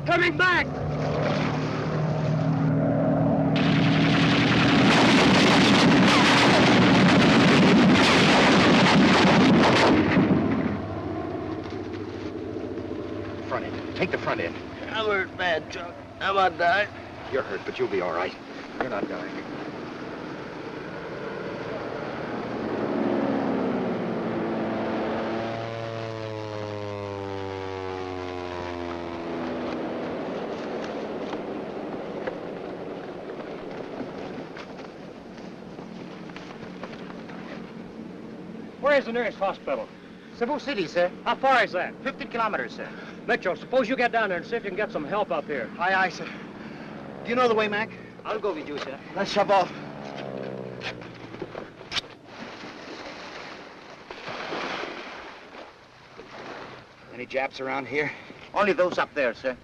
coming back! Front end. Take the front end. I'm hurt bad, Chuck. I'm about dying. You're hurt, but you'll be all right. You're not dying. Where is the nearest hospital? Cebu City, sir. How far is that? 50 kilometers, sir. Mitchell, suppose you get down there and see if you can get some help up here. Aye, aye, sir. Do you know the way, Mac? I'll go with you, sir. Let's shove off. Any Japs around here? Only those up there, sir.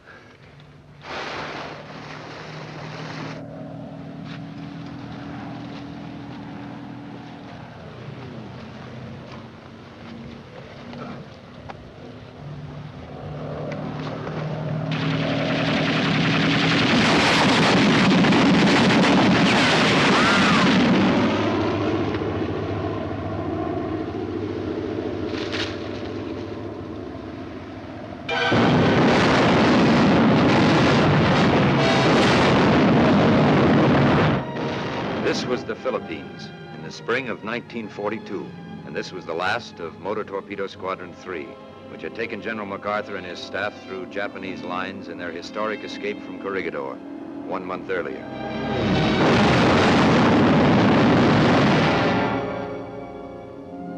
This was the Philippines in the spring of 1942, and this was the last of Motor Torpedo Squadron 3, which had taken General MacArthur and his staff through Japanese lines in their historic escape from Corregidor 1 month earlier.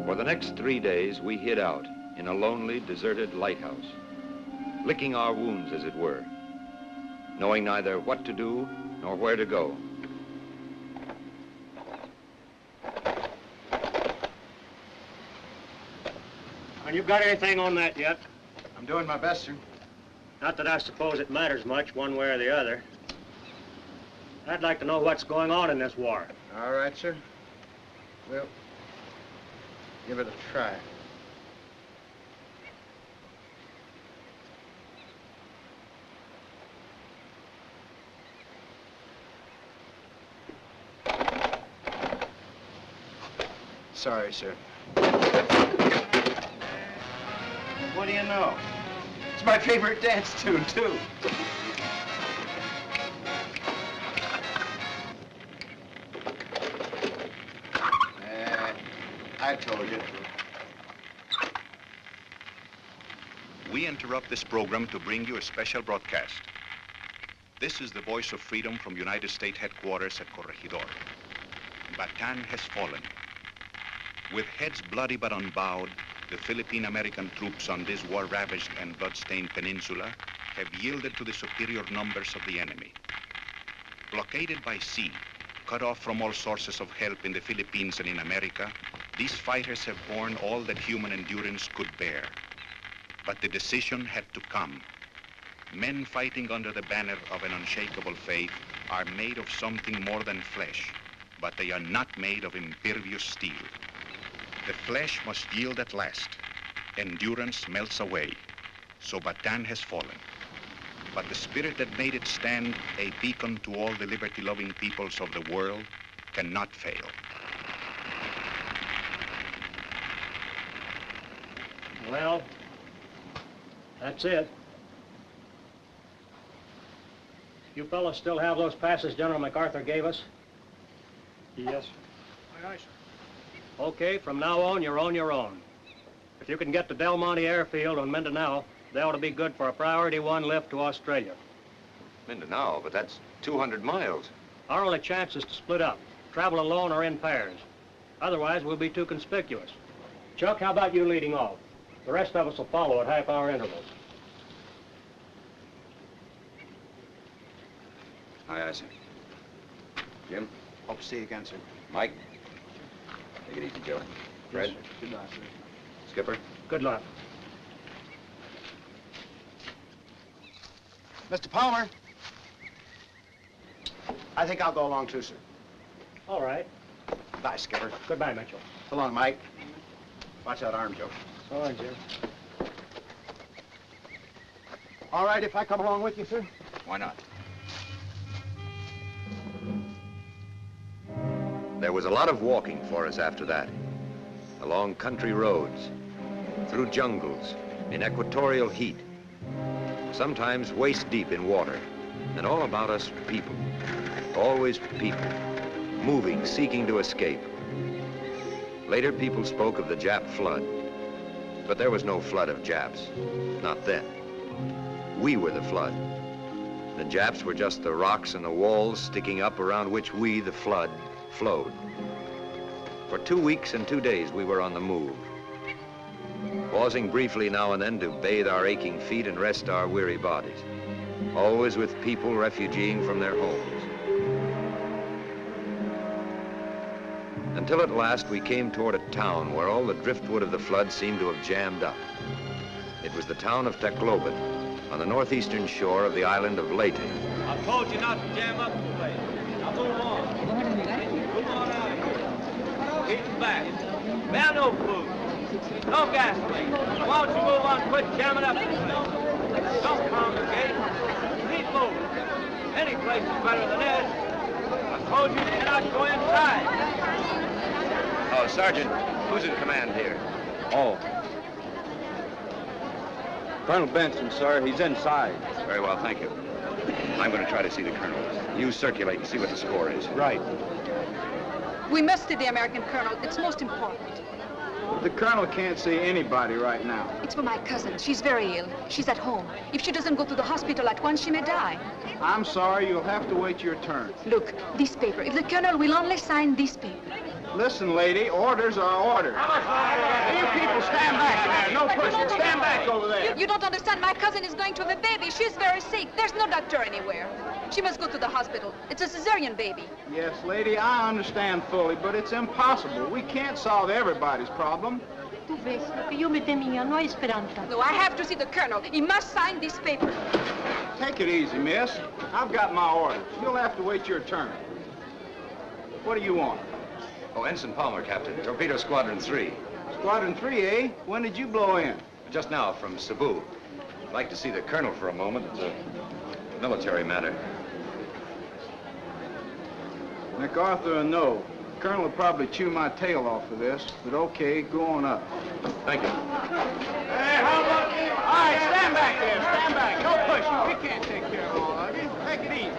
For the next 3 days, we hid out in a lonely, deserted lighthouse, licking our wounds, as it were, knowing neither what to do nor where to go. And you got anything on that yet? I'm doing my best, sir. Not that I suppose it matters much one way or the other. I'd like to know what's going on in this war. All right, sir. We'll give it a try. Sorry, sir. What do you know? It's my favorite dance tune, too. I told you. We interrupt this program to bring you a special broadcast. This is the voice of freedom from United States headquarters at Corregidor. Bataan has fallen. With heads bloody but unbowed, the Philippine-American troops on this war-ravaged and blood-stained peninsula have yielded to the superior numbers of the enemy. Blockaded by sea, cut off from all sources of help in the Philippines and in America, these fighters have borne all that human endurance could bear. But the decision had to come. Men fighting under the banner of an unshakable faith are made of something more than flesh, but they are not made of impervious steel. The flesh must yield at last. Endurance melts away. So Bataan has fallen. But the spirit that made it stand a beacon to all the liberty-loving peoples of the world cannot fail. Well, that's it. You fellas still have those passes General MacArthur gave us? Yes. Aye, aye, sir. Okay, from now on, you're on your own. If you can get to Del Monte Airfield on Mindanao, they ought to be good for a Priority 1 lift to Australia. Mindanao, but that's 200 miles. Our only chance is to split up, travel alone or in pairs. Otherwise, we'll be too conspicuous. Chuck, how about you leading off? The rest of us will follow at half-hour intervals. Aye, aye, sir. Jim? Hope to see you again, sir. Mike? Take it easy, Joe. Fred? Good night, sir. Skipper? Good luck. Mr. Palmer. I think I'll go along too, sir. All right. Bye, Skipper. Goodbye, Mitchell. So long, Mike. Watch that arm, Joe. So long, Jim. All right if I come along with you, sir? Why not? There was a lot of walking for us after that. Along country roads, through jungles, in equatorial heat, sometimes waist deep in water, and all about us people, always people, moving, seeking to escape. Later people spoke of the Jap flood, but there was no flood of Japs, not then. We were the flood. The Japs were just the rocks and the walls sticking up around which we, the flood, flowed. For 2 weeks and 2 days we were on the move, pausing briefly now and then to bathe our aching feet and rest our weary bodies, always with people refugeeing from their homes. Until at last we came toward a town where all the driftwood of the flood seemed to have jammed up. It was the town of Tacloban, on the northeastern shore of the island of Leyte. I told you not to jam up the place. Now move on. Move on out of here. Keep back. Man, no food. No gasoline. Why don't you move on, quit jamming up the place? Don't congregate. Keep moving. Any place is better than this. I told you you cannot go inside. Oh, Sergeant, who's in command here? Oh. Colonel Benson, sir. He's inside. Very well, thank you. I'm going to try to see the colonel. You circulate and see what the score is. Right. We must see the American colonel. It's most important. The colonel can't see anybody right now. It's for my cousin. She's very ill. She's at home. If she doesn't go to the hospital at once, she may die. I'm sorry, you'll have to wait your turn. Look, this paper. If the colonel will only sign this paper. Listen, lady, orders are orders. You people stand back there. No pushing. Stand back over there. You don't understand. My cousin is going to have a baby. She's very sick. There's no doctor anywhere. She must go to the hospital. It's a cesarean baby. Yes, lady, I understand fully, but it's impossible. We can't solve everybody's problem. No, I have to see the colonel. He must sign this paper. Take it easy, miss. I've got my orders. You'll have to wait your turn. What do you want? Oh, Ensign Palmer, Captain. Torpedo Squadron 3. Squadron 3, eh? When did you blow in? Just now, from Cebu. I'd like to see the colonel for a moment. It's a military matter. MacArthur, no. Colonel will probably chew my tail off for this, but okay, go on up. Thank you. Hey, how about you? All right, stand back there, stand back. No pushing. We can't take care of all of you. Take it easy.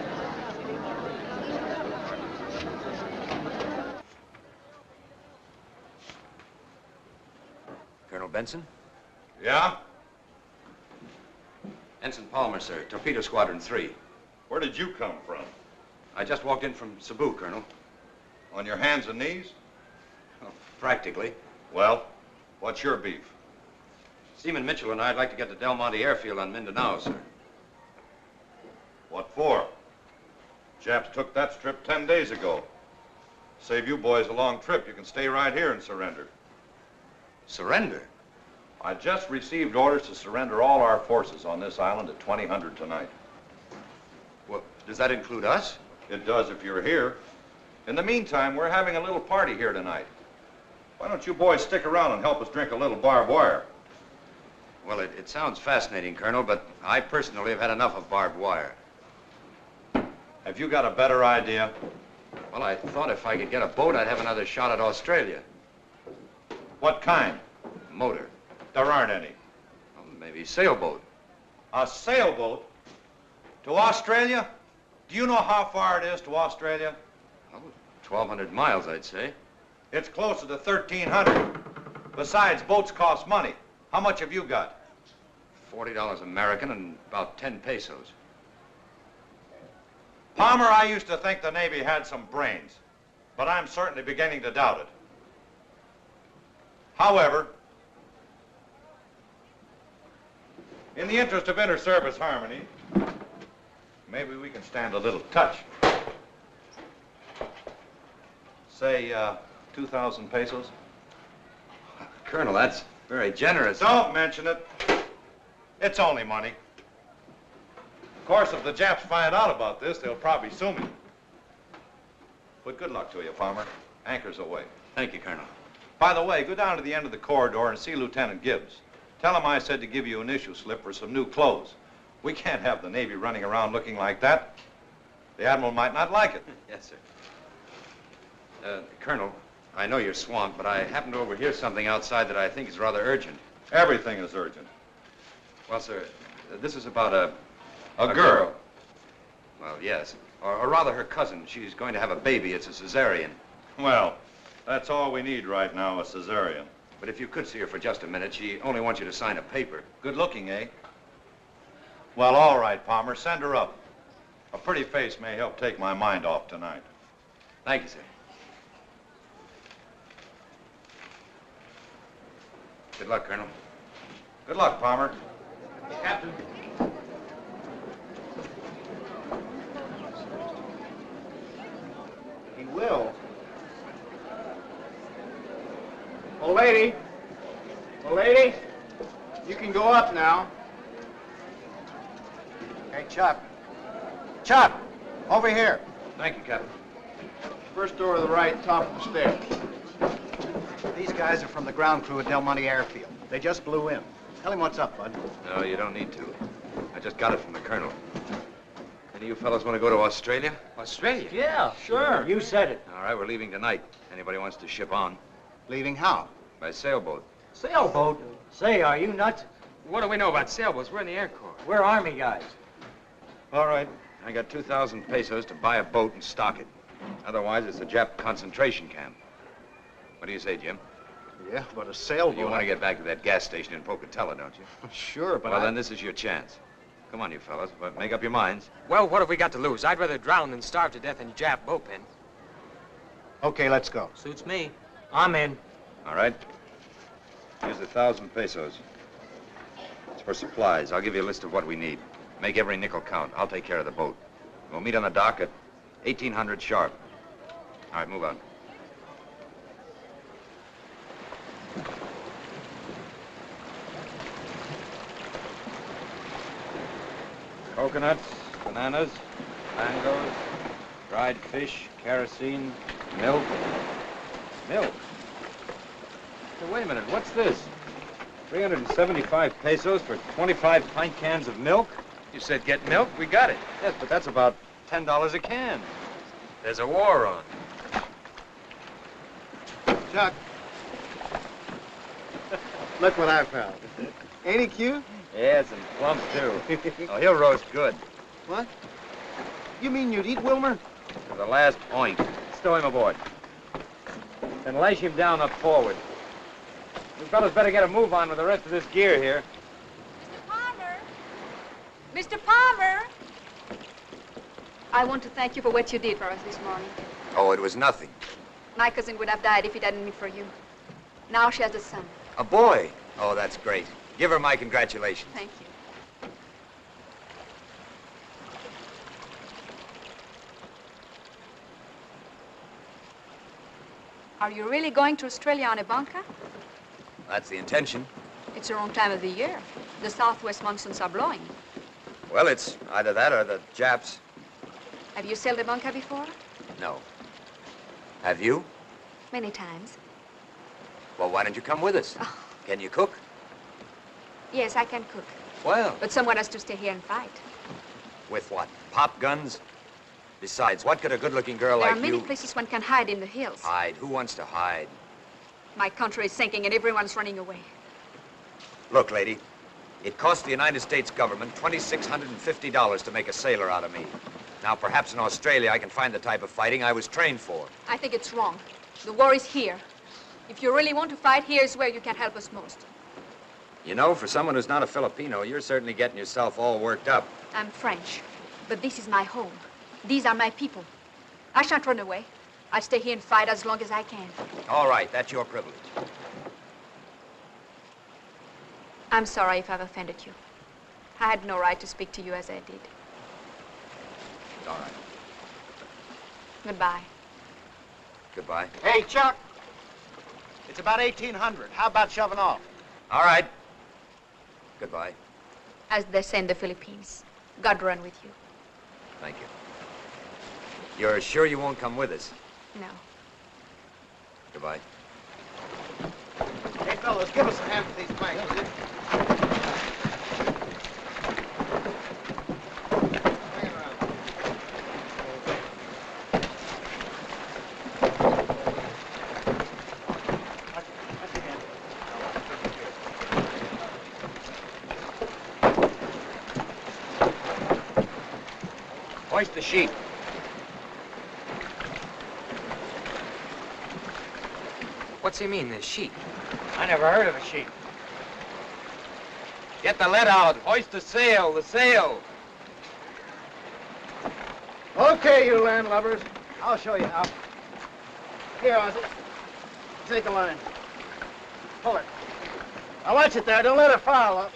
Colonel Benson? Yeah? Ensign Palmer, sir. Torpedo Squadron 3. Where did you come from? I just walked in from Cebu, Colonel. On your hands and knees? Well, practically. Well, what's your beef? Seaman Mitchell and I'd like to get to Del Monte Airfield on Mindanao, sir. What for? Japs took that strip 10 days ago. Save you boys a long trip, you can stay right here and surrender. Surrender? I just received orders to surrender all our forces on this island at 2000 tonight. Well, does that include us? It does if you're here. In the meantime, we're having a little party here tonight. Why don't you boys stick around and help us drink a little barbed wire? Well, it sounds fascinating, Colonel, but I personally have had enough of barbed wire. Have you got a better idea? Well, I thought if I could get a boat, I'd have another shot at Australia. What kind? Motor. There aren't any. Well, maybe sailboat. A sailboat? To Australia? Do you know how far it is to Australia? Oh, 1,200 miles, I'd say. It's closer to 1,300. Besides, boats cost money. How much have you got? $40 American and about 10 pesos. Palmer, I used to think the Navy had some brains, but I'm certainly beginning to doubt it. However, in the interest of inter-service harmony, maybe we can stand a little touch. Say, 2,000 pesos? Colonel, that's very generous. Don't mention it. It's only money. Of course, if the Japs find out about this, they'll probably sue me. But good luck to you, Palmer. Anchor's away. Thank you, Colonel. By the way, go down to the end of the corridor and see Lieutenant Gibbs. Tell him I said to give you an issue slip for some new clothes. We can't have the Navy running around looking like that. The Admiral might not like it. Yes, sir. Colonel, I know you're swamped, but I happened to overhear something outside that I think is rather urgent. Everything is urgent. Well, sir, this is about a girl. Well, yes. Or rather her cousin. She's going to have a baby. It's a cesarean. Well, that's all we need right now, a cesarean. But if you could see her for just a minute, she only wants you to sign a paper. Good looking, eh? Well, all right, Palmer, send her up. A pretty face may help take my mind off tonight. Thank you, sir. Good luck, Colonel. Good luck, Palmer. Captain. He will. Old lady. Old lady. You can go up now. Hey, Chuck. Chuck, over here. Thank you, Captain. First door to the right, top of the stairs. These guys are from the ground crew at Del Monte Airfield. They just blew in. Tell him what's up, bud. No, you don't need to. I just got it from the Colonel. Any of you fellows want to go to Australia? Australia? Yeah, sure. You said it. All right, we're leaving tonight. Anybody wants to ship on? Leaving how? By sailboat. Sailboat? Say, are you nuts? What do we know about sailboats? We're in the Air Corps. We're Army guys. All right. I got 2,000 pesos to buy a boat and stock it. Otherwise, it's a Jap concentration camp. What do you say, Jim? Yeah, but a sailboat... You want to get back to that gas station in Pocatello, don't you? Sure, but well, then this is your chance. Come on, you fellas. But make up your minds. Well, what have we got to lose? I'd rather drown than starve to death in Jap boat pen. Okay, let's go. Suits me. I'm in. All right. Here's 1,000 pesos. It's for supplies. I'll give you a list of what we need. Make every nickel count. I'll take care of the boat. We'll meet on the dock at 1800 sharp. All right, move on. Coconuts, bananas, mangoes, dried fish, kerosene, milk. Milk? So wait a minute, what's this? 375 pesos for 25 pint cans of milk? You said get milk, we got it. Yes, but that's about $10 a can. There's a war on. Chuck. Look what I found. Ain't he cute? Yes, and plump, too. Oh, he'll roast good. What? You mean you'd eat Wilmer? To the last point. Stow him aboard. Then lash him down up forward. You fellas better get a move on with the rest of this gear here. Mr. Palmer! Mr. Palmer! I want to thank you for what you did for us this morning. Oh, it was nothing. My cousin would have died if it hadn't been for you. Now she has a son. A boy? Oh, that's great. Give her my congratulations. Thank you. Are you really going to Australia on a bunker? That's the intention. It's the wrong time of the year. The southwest monsoons are blowing. Well, it's either that or the Japs. Have you sailed a bunker before? No. Have you? Many times. Well, why don't you come with us? Oh. Can you cook? Yes, I can cook. Well. But someone has to stay here and fight. With what? Pop guns? Besides, what could a good-looking girl There like are many you... places one can hide in the hills. Hide? Who wants to hide? My country is sinking and everyone's running away. Look, lady, it cost the United States government $2,650 to make a sailor out of me. Now, perhaps in Australia I can find the type of fighting I was trained for. I think it's wrong. The war is here. If you really want to fight, here's where you can help us most. You know, for someone who's not a Filipino, you're certainly getting yourself all worked up. I'm French, but this is my home. These are my people. I shan't run away. I'll stay here and fight as long as I can. All right, that's your privilege. I'm sorry if I've offended you. I had no right to speak to you as I did. All right. Goodbye. Goodbye. Hey, Chuck. It's about 1800. How about shoving off? All right. Goodbye. As they say in the Philippines, God run with you. Thank you. You're sure you won't come with us? No. Goodbye. Hey, fellas, give us a hand with these planks, will you? Hoist the sheet. What's he mean, the sheet? I never heard of a sheet. Get the lead out. Hoist the sail, the sail. Okay, you landlubbers. I'll show you how. Here, Ozzy. Take a line. Pull it. Now watch it there. Don't let it foul up.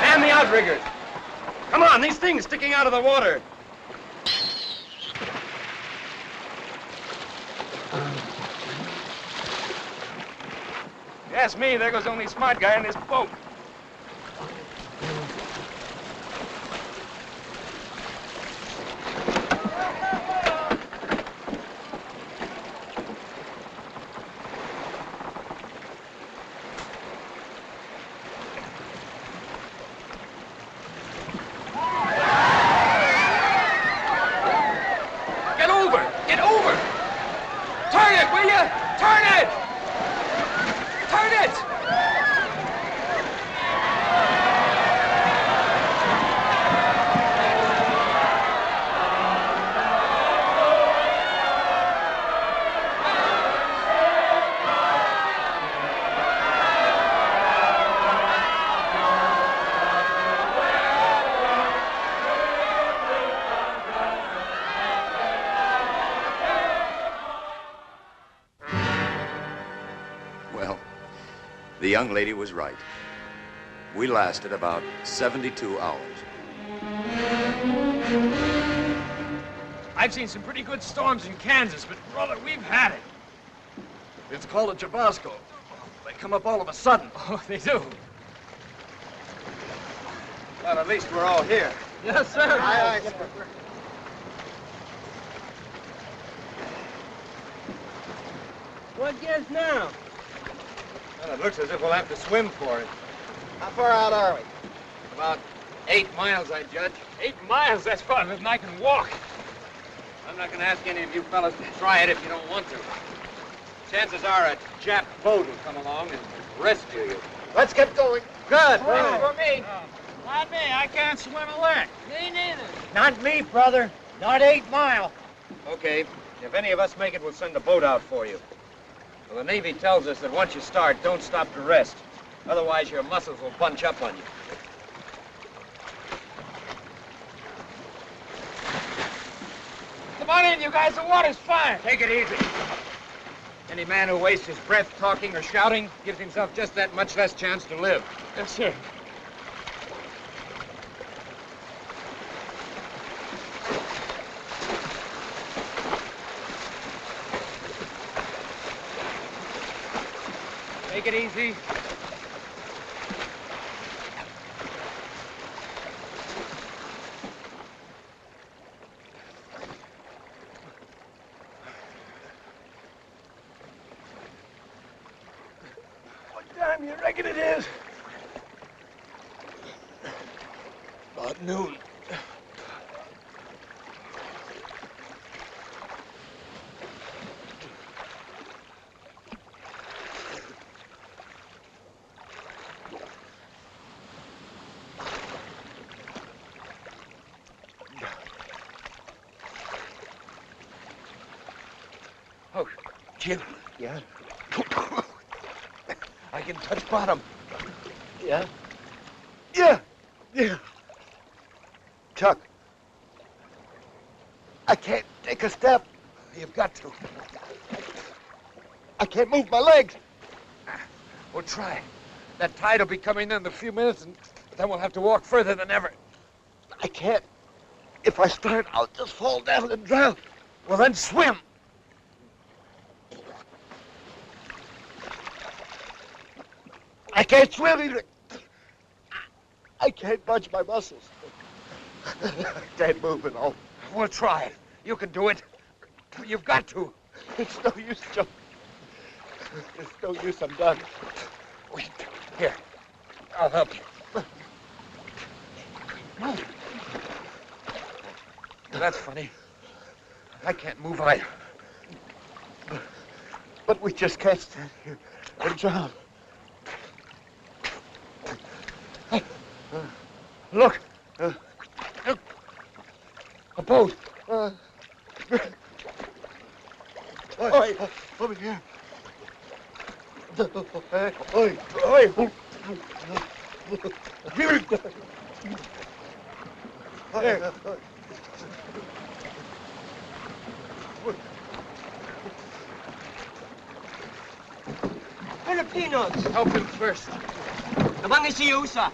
Man the outriggers. Come on, these things sticking out of the water. Ask me, there goes the only smart guy in this boat. Get over! Get over! Turn it, will you? Turn it! Turn it! Well, the young lady was right. We lasted about 72 hours. I've seen some pretty good storms in Kansas, but brother, we've had it. It's called a Tabasco. They come up all of a sudden. Oh, they do. Well, at least we're all here. Yes, sir. Aye, aye, sir. What gives now? Well, it looks as if we'll have to swim for it. How far out are we? About 8 miles, I judge. 8 miles? That's farther than I can walk. I'm not going to ask any of you fellas to try it if you don't want to. Chances are a Jap boat will come along and rescue you. Let's get going. Good. Right. For me. Not me. I can't swim a lick. Me neither. Not me, brother. Not 8 mile. Okay. If any of us make it, we'll send a boat out for you. Well, the Navy tells us that once you start, don't stop to rest. Otherwise, your muscles will bunch up on you. Come on in, you guys. The water's fine. Take it easy. Any man who wastes his breath talking or shouting gives himself just that much less chance to live. Yes, sir. Take it easy. What time you reckon it is? About noon. Oh, Jim. Yeah? I can touch bottom. Yeah? Yeah. Chuck. I can't take a step. You've got to. I can't move my legs. We'll try. That tide will be coming in a few minutes, and then we'll have to walk further than ever. I can't. If I start, I'll just fall down and drown. Well, then swim. I can't swim either. I can't budge my muscles. I can't move at all. We'll try it. You can do it. You've got to. It's no use, Chuck. It's no use. I'm done. Wait. Here. I'll help you. No. That's funny. I can't move either. But we just can't stand here and drown. Look. Look. A boat. Oi, over here. Oi, oi. Filipinos! Help him first. Nabang isiusa.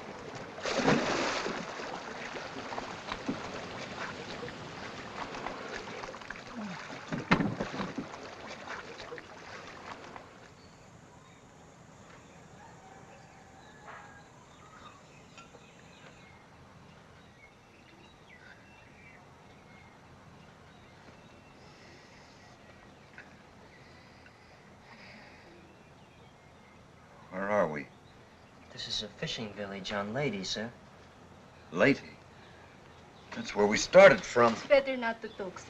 Where are we? This is a fishing village on Leyte, sir. Leyte. That's where we started from. It's better not to talk, sir.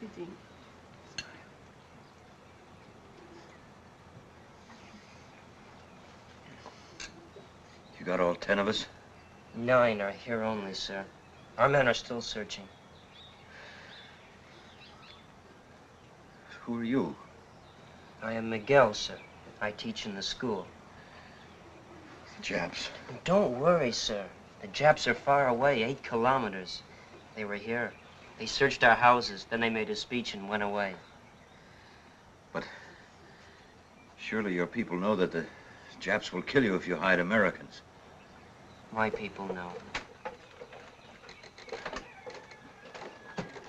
You think? You got all 10 of us? 9 are here only, sir. Our men are still searching. Who are you? I am Miguel, sir. I teach in the school. Japs. Don't worry, sir. The Japs are far away, 8 kilometers. They were here. They searched our houses, then they made a speech and went away. But surely your people know that the Japs will kill you if you hide Americans. My people know.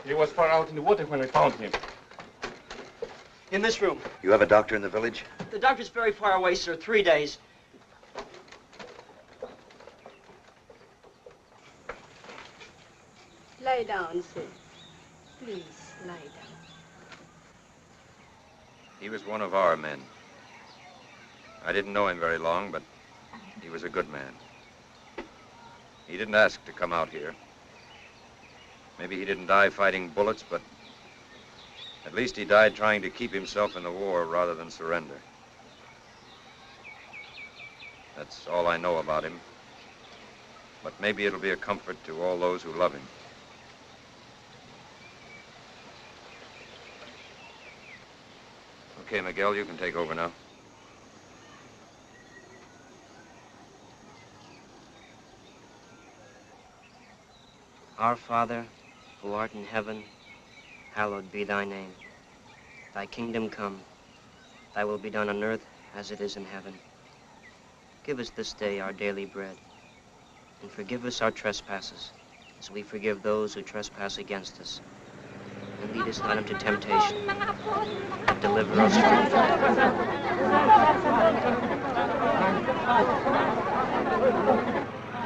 He was far out in the water when I found him. In this room. You have a doctor in the village? The doctor's very far away, sir. 3 days. Lie down, sir. Please, lie down. He was one of our men. I didn't know him very long, but he was a good man. He didn't ask to come out here. Maybe he didn't die fighting bullets, but at least he died trying to keep himself in the war rather than surrender. That's all I know about him. But maybe it'll be a comfort to all those who love him. Okay, Miguel, you can take over now. Our Father, who art in heaven, hallowed be thy name. Thy kingdom come. Thy will be done on earth as it is in heaven. Give us this day our daily bread, and forgive us our trespasses, as we forgive those who trespass against us. And lead us not into temptation, but deliver us from evil.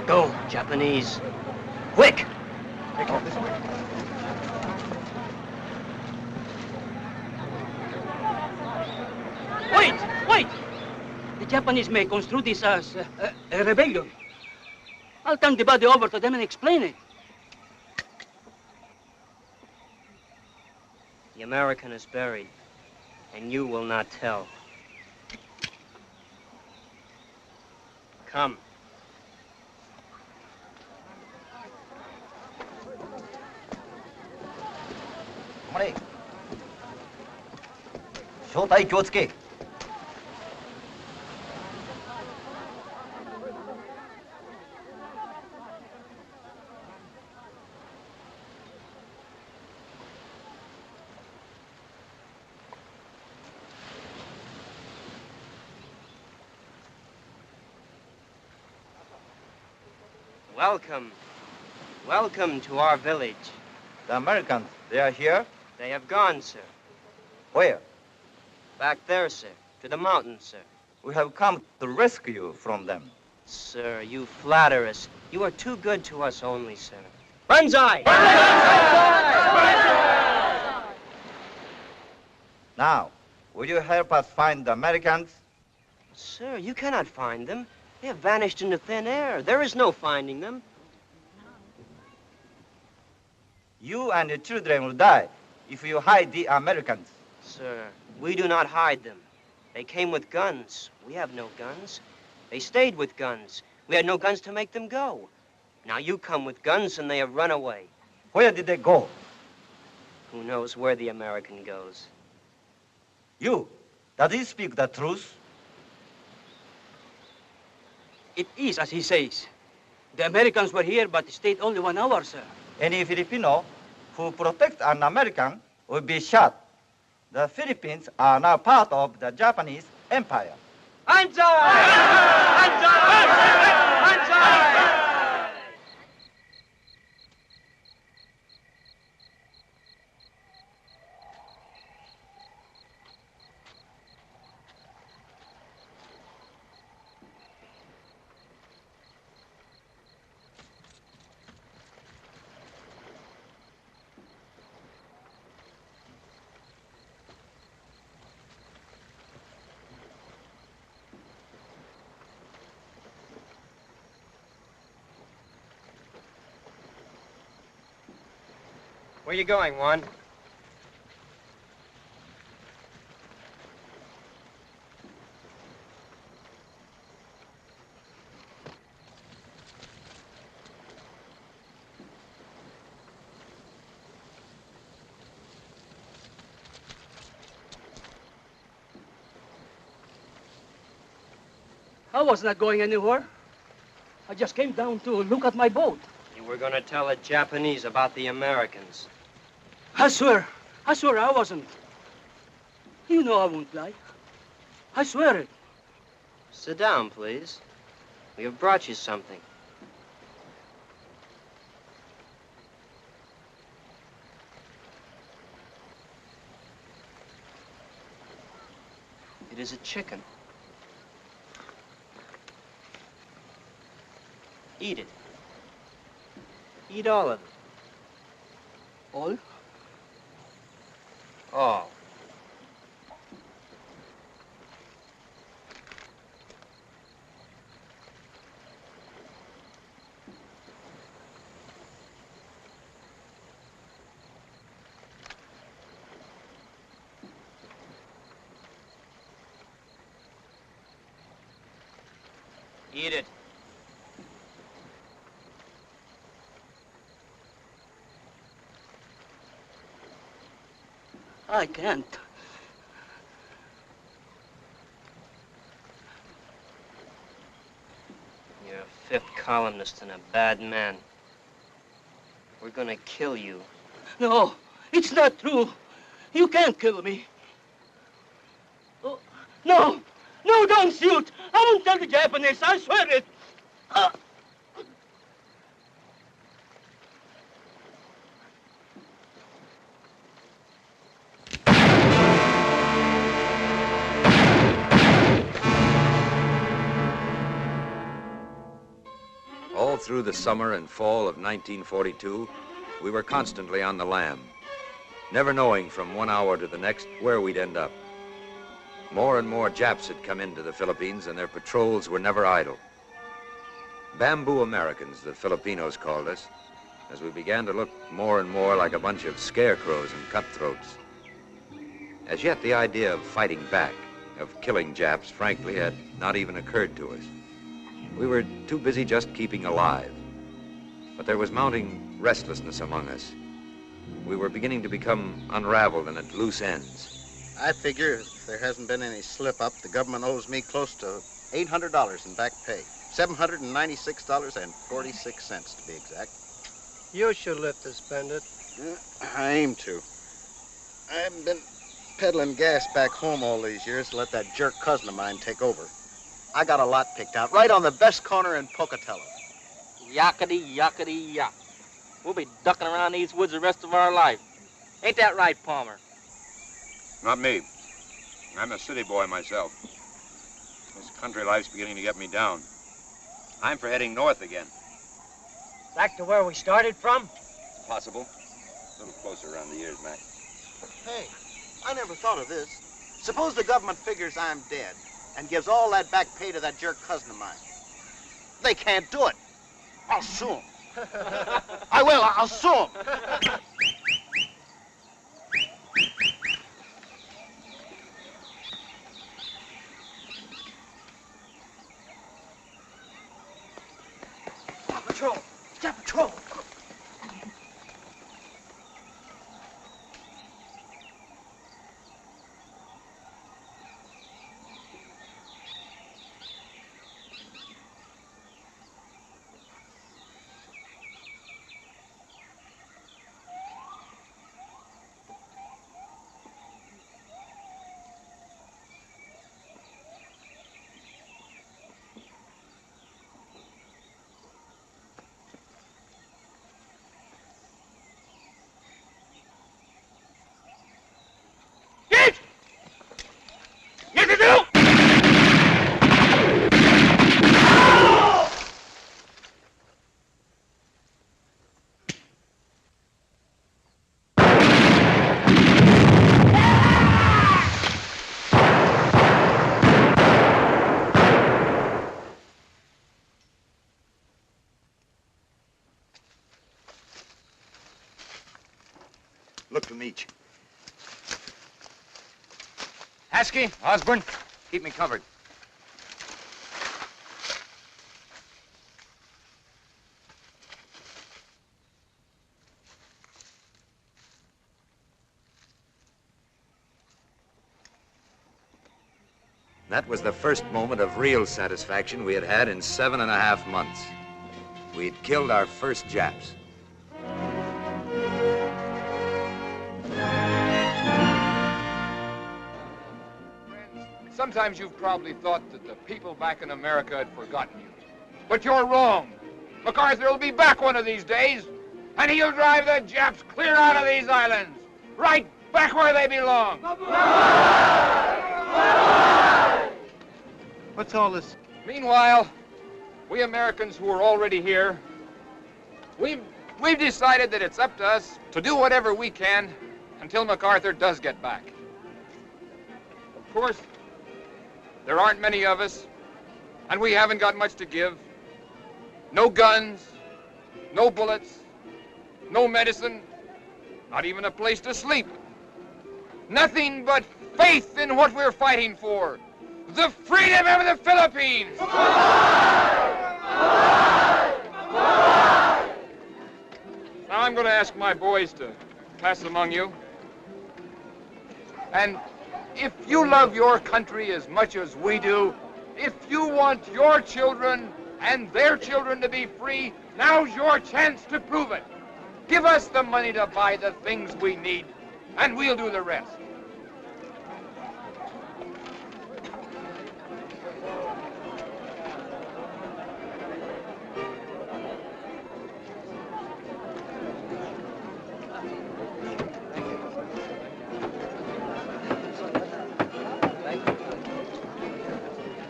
Go, Japanese. Quick! Wait! Wait! The Japanese may construe this as a rebellion. I'll turn the body over to them and explain it. The American is buried, and you will not tell. Come. Welcome. Welcome to our village. The Americans, they are here? They have gone, sir. Where? Back there, sir. To the mountains, sir. We have come to rescue you from them. Sir, you flatter us. You are too good to us only, sir. Banzai! Now, will you help us find the Americans? Sir, you cannot find them. They have vanished into thin air. There is no finding them. You and your children will die if you hide the Americans. Sir, We do not hide them. They came with guns. We have no guns. They stayed with guns. We had no guns to make them go. Now you come with guns and they have run away. Where did they go? Who knows where the American goes? You, does he speak the truth? It is as he says. The Americans were here, but stayed only 1 hour, sir. Any Filipino who protects an American will be shot. The Philippines are now part of the Japanese Empire. Hands up! Hands up! Hands up! Where you going, Juan? I was not going anywhere. I just came down to look at my boat. You were going to tell the Japanese about the Americans. I swear I wasn't. You know I won't lie. I swear it. Sit down, please. We have brought you something. It is a chicken. Eat it. Eat all of it. All? All. Eat it. I can't. You're a fifth columnist and a bad man. We're gonna kill you. No, it's not true. You can't kill me. Oh, no, no, don't shoot. I won't tell the Japanese, I swear it. All through the summer and fall of 1942, we were constantly on the lam, never knowing from 1 hour to the next where we'd end up. More and more Japs had come into the Philippines, and their patrols were never idle. Bamboo Americans, the Filipinos called us, as we began to look more and more like a bunch of scarecrows and cutthroats. As yet, the idea of fighting back, of killing Japs, frankly, had not even occurred to us. We were too busy just keeping alive. But there was mounting restlessness among us. We were beginning to become unraveled and at loose ends. I figure if there hasn't been any slip-up, the government owes me close to $800 in back pay. $796.46 to be exact. You should live to spend it. I aim to. I haven't been peddling gas back home all these years to let that jerk cousin of mine take over. I got a lot picked out right on the best corner in Pocatello. Yakety, yakety, yak. We'll be ducking around these woods the rest of our life. Ain't that right, Palmer? Not me. I'm a city boy myself. This country life's beginning to get me down. I'm for heading north again. Back to where we started from? Possible. A little closer around the ears, Mac. Hey, I never thought of this. Suppose the government figures I'm dead and gives all that back pay to that jerk cousin of mine. They can't do it. I'll sue them. I will. I'll sue them. patrol. Jap patrol. Look from each. Haskey, Osborne, keep me covered. That was the first moment of real satisfaction we had had in 7.5 months. We'd killed our first Japs. Sometimes you've probably thought that the people back in America had forgotten you. But you're wrong. MacArthur will be back one of these days, and he'll drive the Japs clear out of these islands, right back where they belong. What's all this? Meanwhile, we Americans who are already here, we've decided that it's up to us to do whatever we can until MacArthur does get back. Of course, there aren't many of us, and we haven't got much to give. No guns, no bullets, no medicine, not even a place to sleep. Nothing but faith in what we're fighting for, the freedom of the Philippines! Now I'm going to ask my boys to pass among you. And if you love your country as much as we do, if you want your children and their children to be free, now's your chance to prove it. Give us the money to buy the things we need, and we'll do the rest.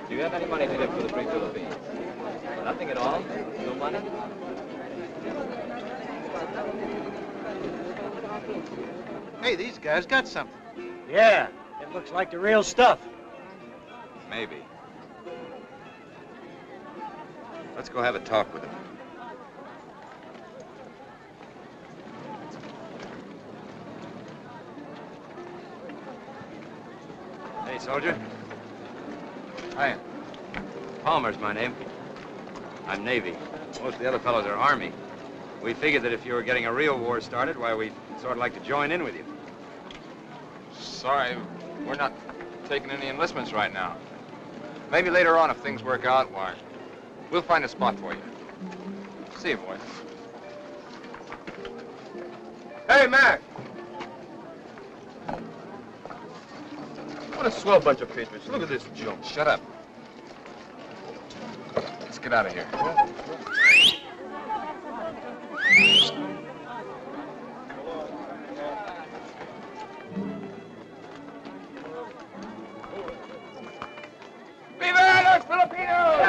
Do you have any money to give for the free Philippines? Nothing at all? No money? Hey, these guys got something. Yeah, it looks like the real stuff. Maybe. Let's go have a talk with him. Hey, soldier. Hi. Palmer's my name. I'm Navy. Most of the other fellows are Army. We figured that if you were getting a real war started, why, we'd sort of like to join in with you. Sorry, we're not taking any enlistments right now. Maybe later on, if things work out, why, we'll find a spot for you. See you, boys. Hey, Mac! What a swell bunch of patriots. Look at this junk. Shut up. Let's get out of here. Viva los Filipinos!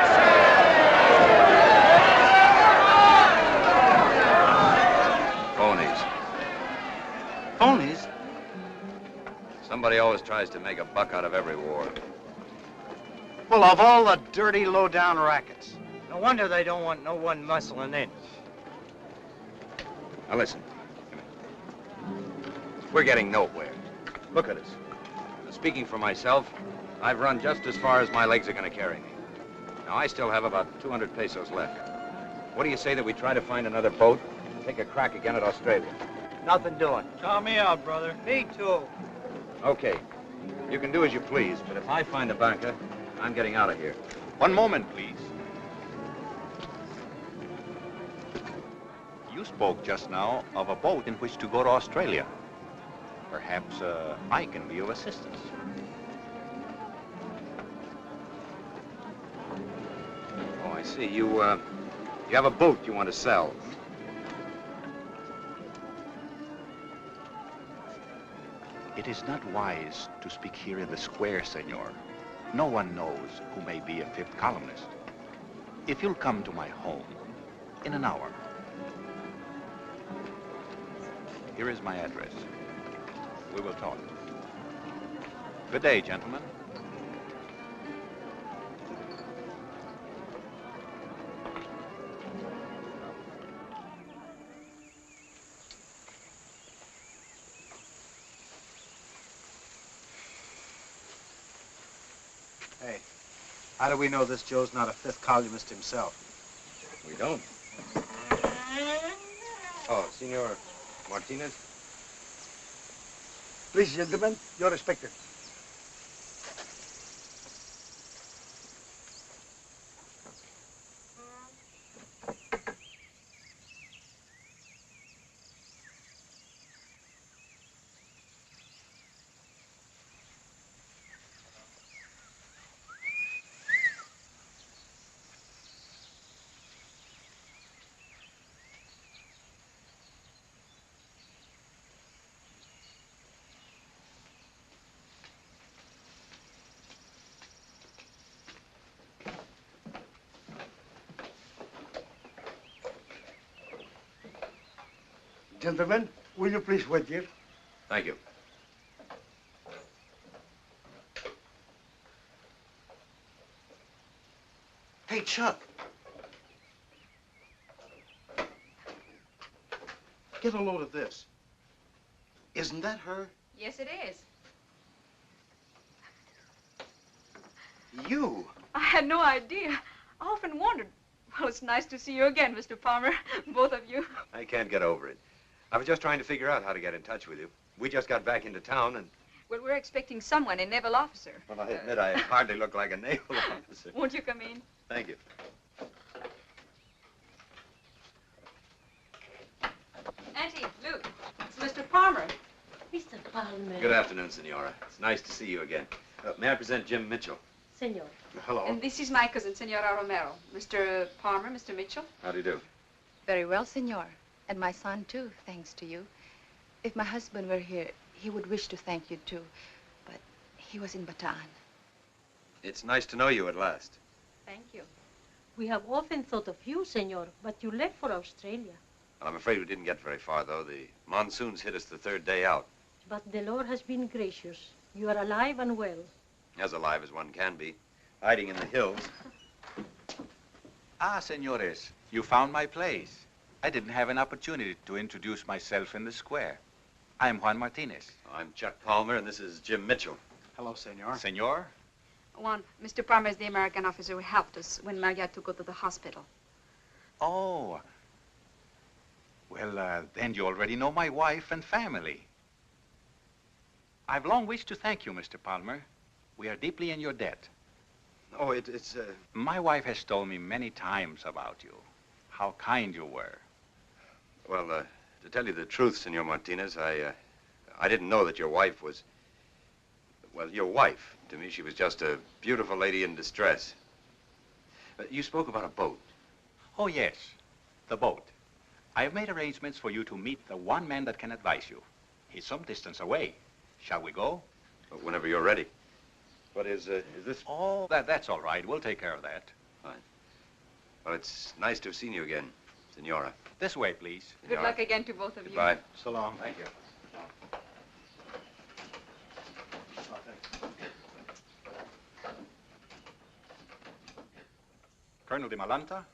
Phonies. Phonies? Somebody always tries to make a buck out of every war. Well, of all the dirty, low-down rackets. No wonder they don't want no one muscling in. Now listen. We're getting nowhere. Look at us. Now, speaking for myself, I've run just as far as my legs are going to carry me. Now, I still have about 200 pesos left. What do you say that we try to find another boat and take a crack again at Australia? Nothing doing. Count me out, brother. Me too. Okay. You can do as you please, but if I find a banker, I'm getting out of here. One moment, please. You spoke just now of a boat in which to go to Australia. Perhaps I can be of assistance. Oh, I see. You have a boat you want to sell. It is not wise to speak here in the square, senor. No one knows who may be a fifth columnist. If you'll come to my home in an hour. Here is my address. We will talk. Good day, gentlemen. Hey, how do we know this Joe's not a fifth columnist himself? We don't. Oh, Senor Martinez? Please, gentlemen, you're respected. Gentlemen, will you please wait here? Thank you. Hey, Chuck. Get a load of this. Isn't that her? Yes, it is. You? I had no idea. I often wondered. Well, it's nice to see you again, Mr. Palmer. Both of you. I can't get over it. I was just trying to figure out how to get in touch with you. We just got back into town and... Well, we're expecting someone, a naval officer. Well, I admit I hardly look like a naval officer. Won't you come in? Thank you. Auntie, Luke, it's Mr. Palmer. Mr. Palmer. Good afternoon, Senora. It's nice to see you again. May I present Jim Mitchell? Senor. Hello. And this is my cousin, Senora Romero. Mr. Palmer, Mr. Mitchell. How do you do? Very well, senor. And my son, too, thanks to you. If my husband were here, he would wish to thank you, too. But he was in Bataan. It's nice to know you at last. Thank you. We have often thought of you, senor, but you left for Australia. Well, I'm afraid we didn't get very far, though. The monsoons hit us the third day out. But the Lord has been gracious. You are alive and well. As alive as one can be. Hiding in the hills. Ah, senores, you found my place. I didn't have an opportunity to introduce myself in the square. I'm Juan Martinez. I'm Chuck Palmer, and this is Jim Mitchell. Hello, senor. Senor? Juan, Mr. Palmer is the American officer who helped us when Maria took her to the hospital. Oh. Well, then you already know my wife and family. I've long wished to thank you, Mr. Palmer. We are deeply in your debt. Oh, it's... My wife has told me many times about you, how kind you were. Well, to tell you the truth, Senor Martinez, I didn't know that your wife was... Well, your wife. To me, she was just a beautiful lady in distress. You spoke about a boat. Oh, yes, the boat. I have made arrangements for you to meet the one man that can advise you. He's some distance away. Shall we go? Whenever you're ready. But is this... Oh, that's all right. We'll take care of that. Fine. Well, it's nice to have seen you again, Senora. This way, please. Good luck again to both of you. Goodbye. So long. Thank you. Colonel de Malanta,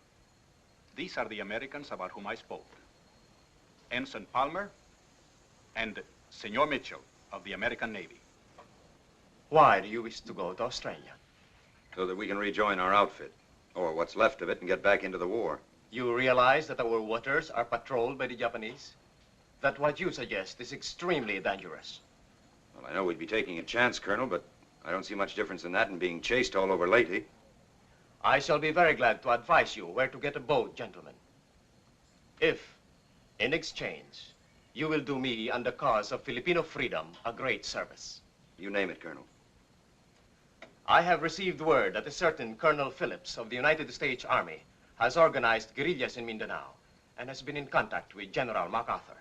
these are the Americans about whom I spoke. Ensign Palmer and Senor Mitchell of the American Navy. Why do you wish to go to Australia? So that we can rejoin our outfit, or what's left of it, and get back into the war. You realize that our waters are patrolled by the Japanese? That what you suggest is extremely dangerous. Well, I know we'd be taking a chance, Colonel, but I don't see much difference in that and being chased all over Leyte. I shall be very glad to advise you where to get a boat, gentlemen. If, in exchange, you will do me and the cause of Filipino freedom a great service. You name it, Colonel. I have received word that a certain Colonel Phillips of the United States Army has organized guerrillas in Mindanao and has been in contact with General MacArthur.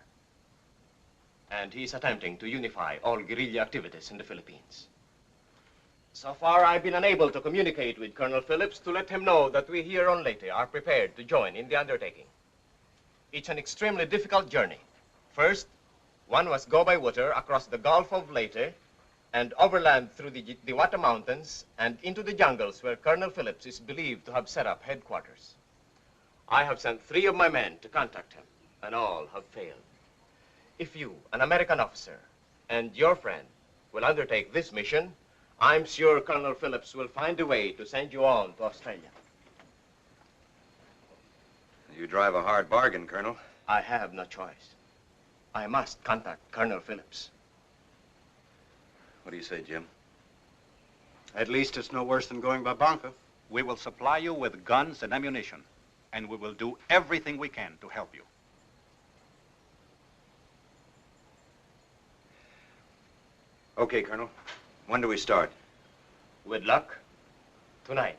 And he's attempting to unify all guerrilla activities in the Philippines. So far, I've been unable to communicate with Colonel Phillips to let him know that we here on Leyte are prepared to join in the undertaking. It's an extremely difficult journey. First, one must go by water across the Gulf of Leyte and overland through the Diwata Mountains and into the jungles where Colonel Phillips is believed to have set up headquarters. I have sent 3 of my men to contact him, and all have failed. If you, an American officer, and your friend will undertake this mission, I'm sure Colonel Phillips will find a way to send you on to Australia. You drive a hard bargain, Colonel. I have no choice. I must contact Colonel Phillips. What do you say, Jim? At least it's no worse than going by bunker. We will supply you with guns and ammunition, and we will do everything we can to help you. Okay, Colonel. When do we start? With luck, tonight.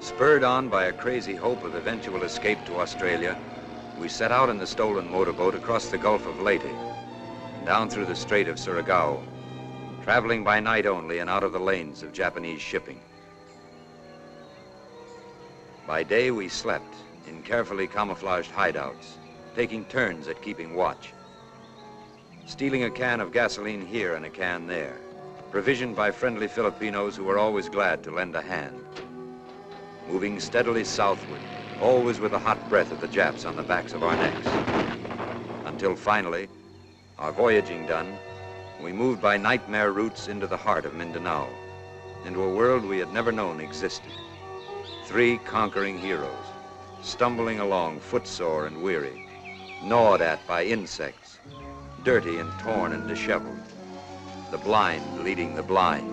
Spurred on by a crazy hope of eventual escape to Australia, we set out in the stolen motorboat across the Gulf of Leyte, down through the Strait of Surigao, traveling by night only and out of the lanes of Japanese shipping. By day, we slept in carefully camouflaged hideouts, taking turns at keeping watch, stealing a can of gasoline here and a can there, provisioned by friendly Filipinos who were always glad to lend a hand. Moving steadily southward, always with the hot breath of the Japs on the backs of our necks. Until finally, our voyaging done, we moved by nightmare routes into the heart of Mindanao, into a world we had never known existed. 3 conquering heroes, stumbling along footsore and weary, gnawed at by insects, dirty and torn and disheveled. The blind leading the blind.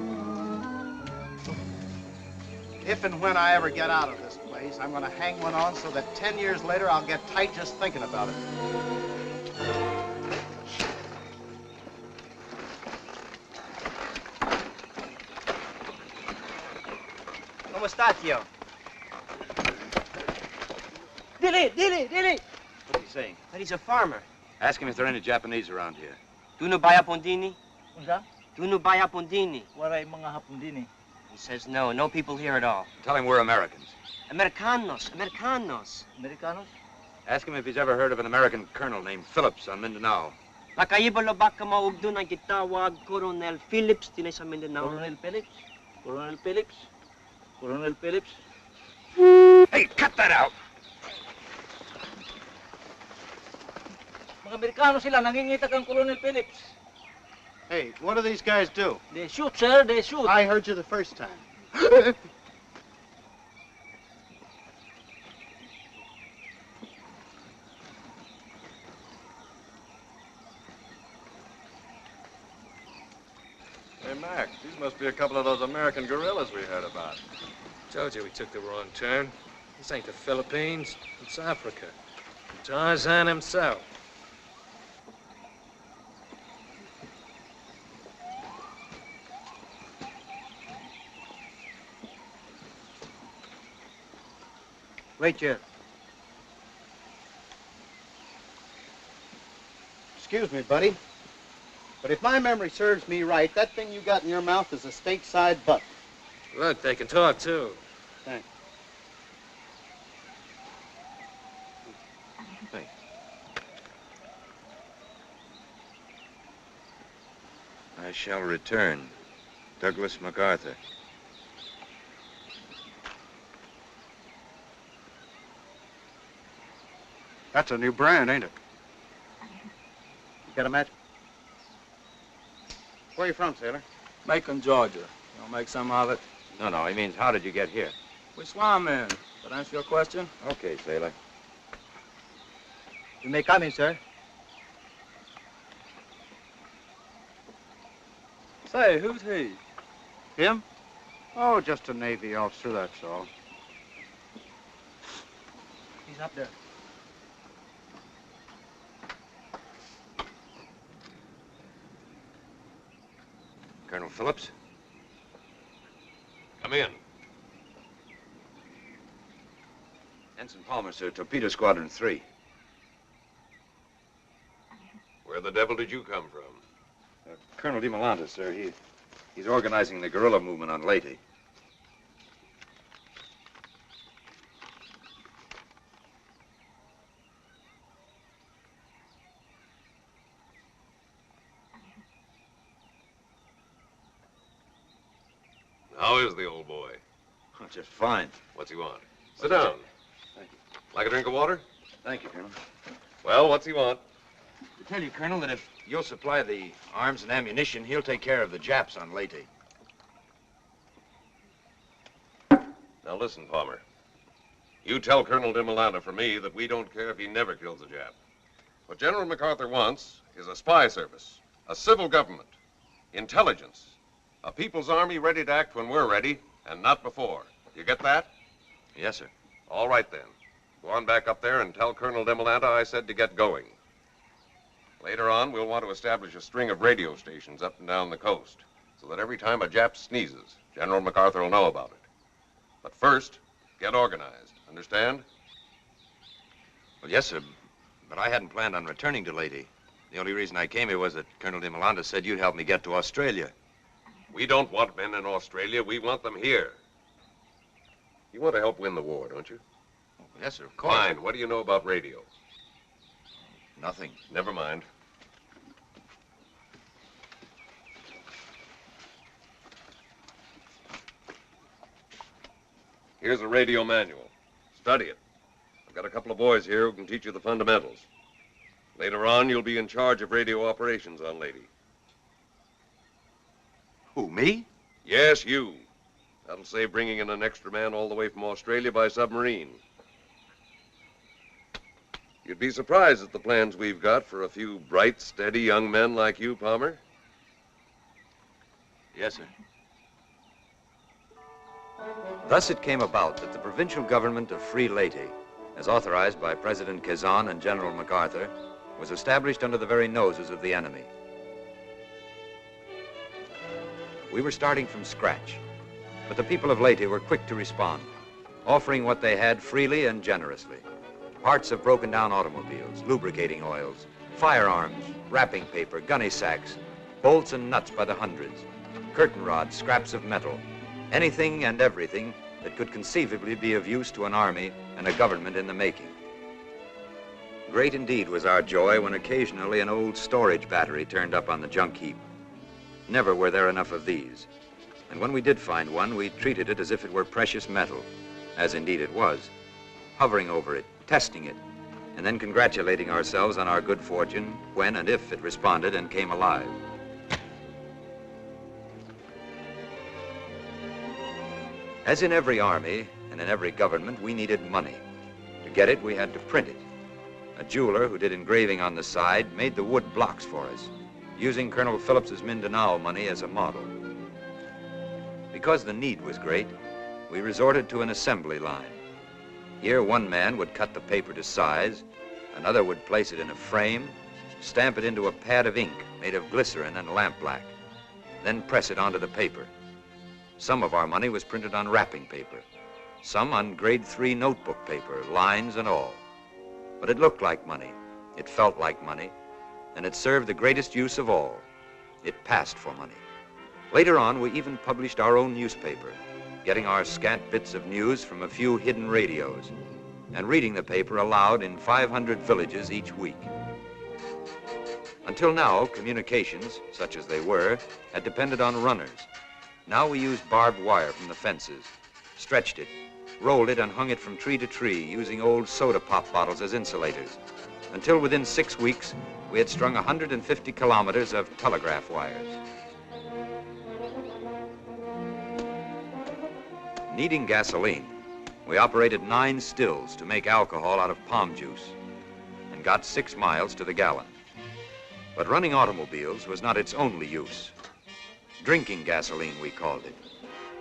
If and when I ever get out of this place, I'm going to hang one on so that 10 years later I'll get tight just thinking about it. ¿Cómo está, tío? Dili! What's he saying? That he's a farmer. Ask him if there are any Japanese around here. Tu no bay Hapondini? Unsa? Tu no bay Hapondini? Waray mga Hapondini. He says no. No people here at all. Tell him we're Americans. Americanos. Americanos? Ask him if he's ever heard of an American colonel named Phillips on Mindanao. Nakayibalo baka maugdo ng gitawag Coronel Phillips tinay sa Mindanao. Coronel Phillips? Coronel Phillips? Coronel Phillips? Hey, cut that out! Mga Amerikano sila, nangingita kang Coronel Phillips. Hey, what do these guys do? They shoot, sir, they shoot. I heard you the first time. Hey, Mac, these must be a couple of those American guerrillas we heard about. Told you we took the wrong turn. This ain't the Philippines, it's Africa. Tarzan himself. Wait here. Excuse me, buddy. But if my memory serves me right, that thing you got in your mouth is a stateside butt. Look, they can talk, too. Thanks. Hey. I shall return. Douglas MacArthur. That's a new brand, ain't it? You got a match? Where are you from, sailor? Macon, Georgia. You want to make some of it? No, he means how did you get here? We swam in. That answer your question? Okay, sailor. You may come in, sir. Say, who's he? Him? Oh, just a Navy officer, that's all. He's up there. Colonel Phillips? Come in. Ensign Palmer, sir. Torpedo Squadron 3. Where the devil did you come from? Colonel DeMolanta, sir. He's organizing the guerrilla movement on Leyte. How is the old boy? Oh, just fine. What's he want? Sit down. Thank you. Like a drink of water? Thank you, Colonel. Well, what's he want? To tell you, Colonel, that if you'll supply the arms and ammunition, he'll take care of the Japs on Leyte. Now listen, Palmer. You tell Colonel DeMolanta for me that we don't care if he never kills a Jap. What General MacArthur wants is a spy service, a civil government, intelligence, a people's army ready to act when we're ready, and not before. You get that? Yes, sir. All right, then. Go on back up there and tell Colonel DeMolanta I said to get going. Later on, we'll want to establish a string of radio stations up and down the coast, so that every time a Jap sneezes, General MacArthur will know about it. But first, get organized. Understand? Well, yes, sir. But I hadn't planned on returning to Leyte. The only reason I came here was that Colonel DeMolanta said you'd help me get to Australia. We don't want men in Australia. We want them here. You want to help win the war, don't you? Oh, yes, sir, of course. Fine. What do you know about radio? Nothing. Never mind. Here's a radio manual. Study it. I've got a couple of boys here who can teach you the fundamentals. Later on, you'll be in charge of radio operations on Leyte. Who, me? Yes, you. That'll save bringing in an extra man all the way from Australia by submarine. You'd be surprised at the plans we've got for a few bright, steady young men like you, Palmer. Yes, sir. Thus it came about that the provincial government of Free Leyte, as authorized by President Quezon and General MacArthur, was established under the very noses of the enemy. We were starting from scratch, but the people of Leyte were quick to respond, offering what they had freely and generously. Parts of broken down automobiles, lubricating oils, firearms, wrapping paper, gunny sacks, bolts and nuts by the hundreds, curtain rods, scraps of metal, anything and everything that could conceivably be of use to an army and a government in the making. Great indeed was our joy when occasionally an old storage battery turned up on the junk heap. Never were there enough of these. And when we did find one, we treated it as if it were precious metal, as indeed it was, hovering over it, testing it, and then congratulating ourselves on our good fortune when and if it responded and came alive. As in every army and in every government, we needed money. To get it, we had to print it. A jeweler who did engraving on the side made the wood blocks for us, using Colonel Phillips's Mindanao money as a model. Because the need was great, we resorted to an assembly line. Here, one man would cut the paper to size, another would place it in a frame, stamp it into a pad of ink made of glycerin and lampblack, then press it onto the paper. Some of our money was printed on wrapping paper, some on grade 3 notebook paper, lines and all. But it looked like money, it felt like money, and it served the greatest use of all. It passed for money. Later on, we even published our own newspaper, getting our scant bits of news from a few hidden radios, and reading the paper aloud in 500 villages each week. Until now, communications, such as they were, had depended on runners. Now we used barbed wire from the fences, stretched it, rolled it, and hung it from tree to tree, using old soda pop bottles as insulators, until within 6 weeks, we had strung 150 kilometers of telegraph wires. Needing gasoline, we operated 9 stills to make alcohol out of palm juice and got 6 miles to the gallon. But running automobiles was not its only use. Drinking gasoline, we called it,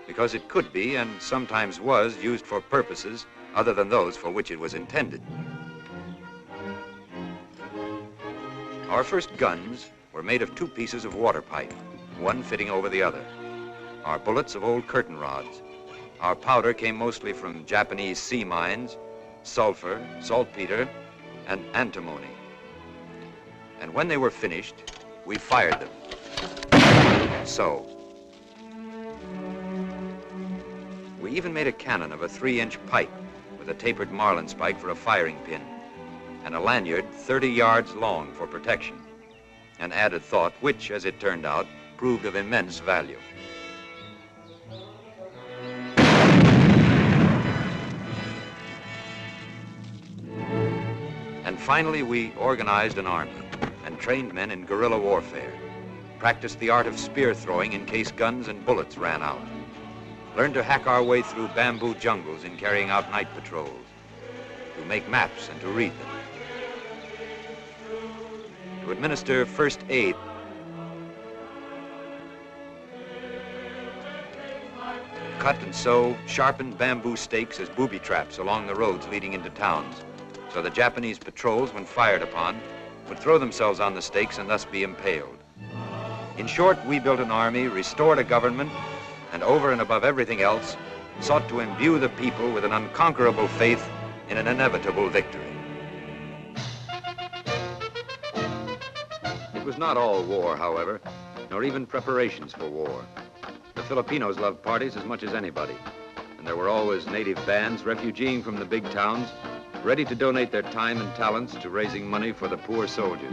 because it could be and sometimes was used for purposes other than those for which it was intended. Our first guns were made of 2 pieces of water pipe, one fitting over the other. Our bullets of old curtain rods. Our powder came mostly from Japanese sea mines, sulfur, saltpeter, and antimony. And when they were finished, we fired them. So. We even made a cannon of a 3-inch pipe with a tapered marlinspike for a firing pin, and a lanyard 30 yards long for protection, an added thought which, as it turned out, proved of immense value. And finally, we organized an army and trained men in guerrilla warfare, practiced the art of spear throwing in case guns and bullets ran out, learned to hack our way through bamboo jungles in carrying out night patrols, to make maps and to read them, to administer first aid, cut and sew sharpened bamboo stakes as booby traps along the roads leading into towns, so the Japanese patrols, when fired upon, would throw themselves on the stakes and thus be impaled. In short, we built an army, restored a government, and over and above everything else, sought to imbue the people with an unconquerable faith in an inevitable victory. It was not all war, however, nor even preparations for war. The Filipinos loved parties as much as anybody, and there were always native bands refugeeing from the big towns, ready to donate their time and talents to raising money for the poor soldiers.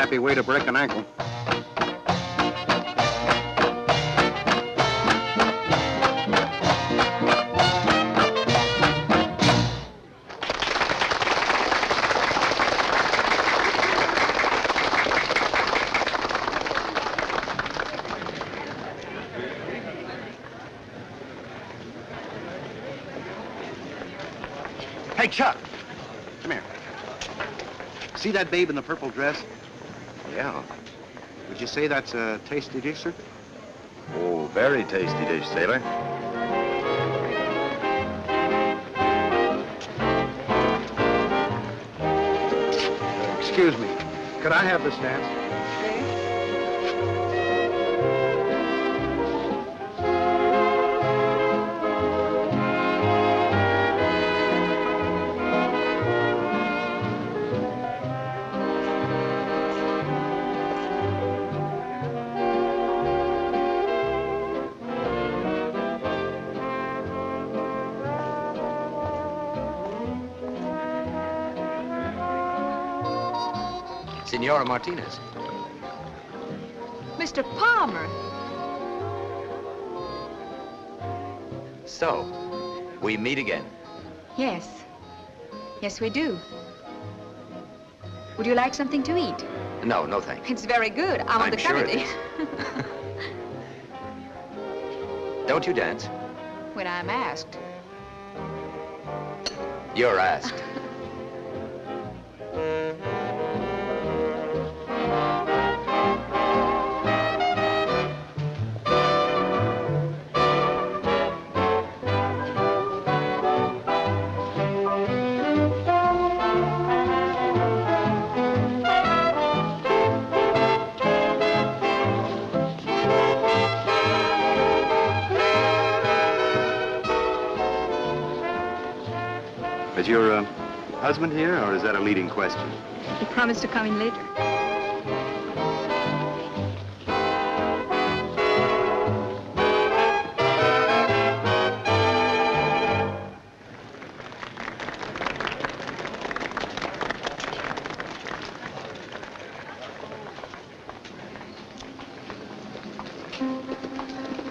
happy way to break an ankle. Hey, Chuck, come here. See that babe in the purple dress? Yeah. Would you say that's a tasty dish, sir? Oh, very tasty dish, sailor. Excuse me. Could I have this dance? Senora Martinez. Mr. Palmer. So, we meet again. Yes. Yes, we do. Would you like something to eat? No, no thanks. It's very good. I'm on the sure committee. it is. Don't you dance? When I'm asked. You're asked. Is your husband here, or is that a leading question? He promised to come in later.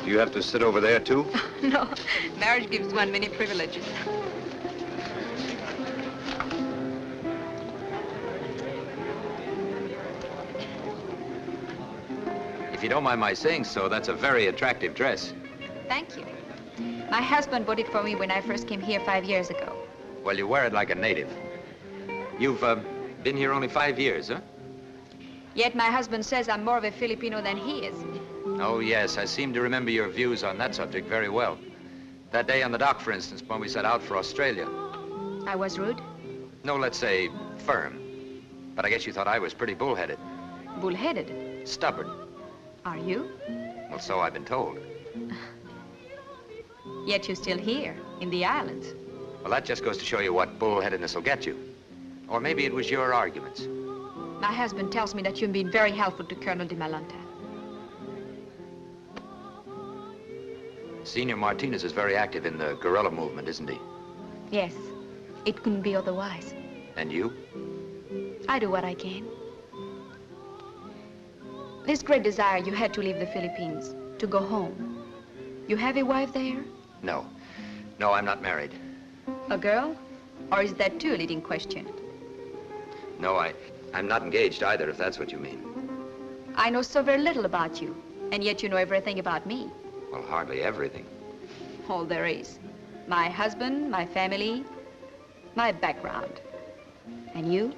Do you have to sit over there, too? No, marriage gives one many privileges. If you don't mind my saying so, that's a very attractive dress. Thank you. My husband bought it for me when I first came here 5 years ago. Well, you wear it like a native. You've been here only 5 years, huh? Yet my husband says I'm more of a Filipino than he is. Oh, yes, I seem to remember your views on that subject very well. That day on the dock, for instance, when we set out for Australia. I was rude? No, let's say firm. But I guess you thought I was pretty bullheaded. Bullheaded? Stubborn. Are you? Well, so I've been told. Yet you're still here, in the islands. Well, that just goes to show you what bullheadedness will get you. Or maybe it was your arguments. My husband tells me that you've been very helpful to Colonel de Malanta. Senior Martinez is very active in the guerrilla movement, isn't he? Yes. It couldn't be otherwise. And you? I do what I can. This great desire you had to leave the Philippines, to go home. You have a wife there? No. No, I'm not married. A girl? Or is that too a leading question? No, I'm not engaged either, if that's what you mean. I know so very little about you, and yet you know everything about me. Well, hardly everything. All there is. My husband, my family, my background. And you?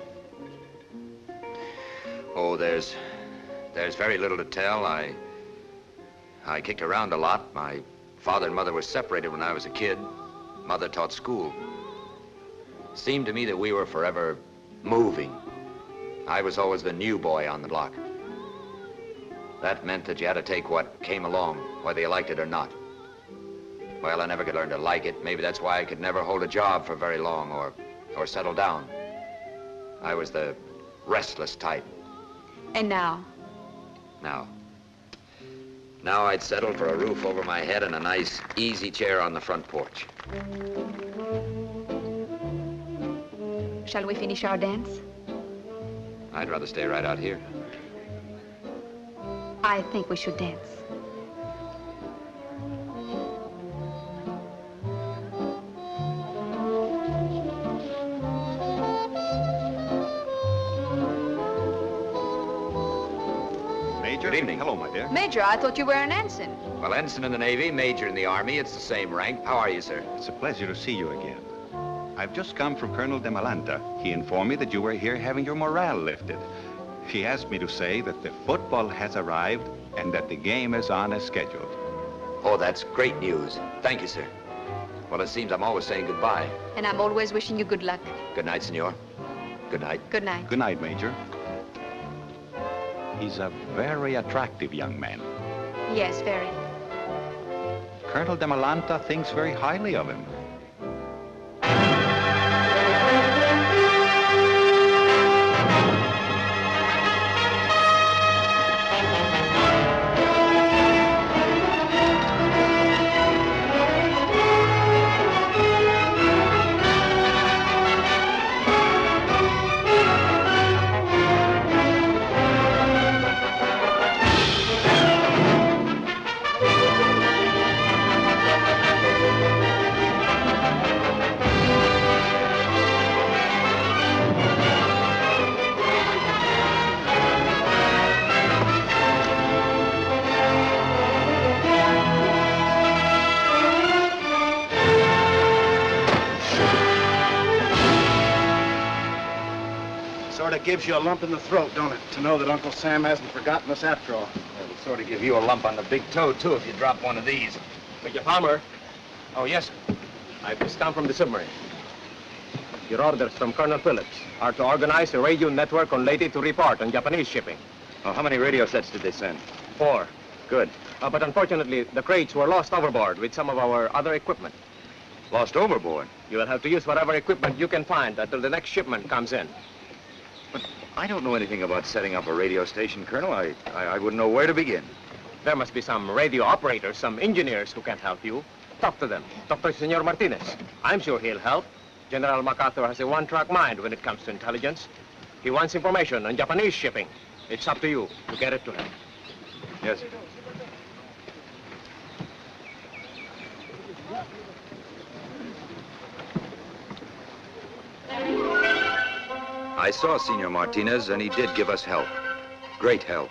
Oh, there's very little to tell. I kicked around a lot. My father and mother were separated when I was a kid. Mother taught school. Seemed to me that we were forever moving. I was always the new boy on the block. That meant that you had to take what came along, whether you liked it or not. Well, I never could learn to like it. Maybe that's why I could never hold a job for very long or settle down. I was the restless type. And now? Now I'd settle for a roof over my head and a nice, easy chair on the front porch. Shall we finish our dance? I'd rather stay right out here. I think we should dance. Major? Good evening. Hello, my dear. Major, I thought you were an ensign. Well, ensign in the Navy, major in the Army. It's the same rank. How are you, sir? It's a pleasure to see you again. I've just come from Colonel de Malanta. He informed me that you were here having your morale lifted. He asked me to say that the football has arrived and that the game is on as scheduled. Oh, that's great news. Thank you, sir. Well, it seems I'm always saying goodbye. And I'm always wishing you good luck. Good night, senor. Good night. Good night. Good night, Major. He's a very attractive young man. Yes, very. Colonel de Malanta thinks very highly of him. Sort of gives you a lump in the throat, don't it, to know that Uncle Sam hasn't forgotten us after all. It'll sort of give you a lump on the big toe, too, if you drop one of these. Major Palmer. Oh, yes, sir. I've just come from the submarine. Your orders from Colonel Phillips are to organize a radio network on Leyte to report on Japanese shipping. Oh, how many radio sets did they send? 4. Good. But unfortunately, the crates were lost overboard with some of our other equipment. Lost overboard? You will have to use whatever equipment you can find until the next shipment comes in. But I don't know anything about setting up a radio station, Colonel. I wouldn't know where to begin. There must be some radio operators, some engineers who can help you. Talk to them. Talk to Senor Martinez. I'm sure he'll help. General MacArthur has a one-track mind when it comes to intelligence. He wants information on Japanese shipping. It's up to you to get it to him. Yes, sir. I saw Senor Martinez, and he did give us help. Great help.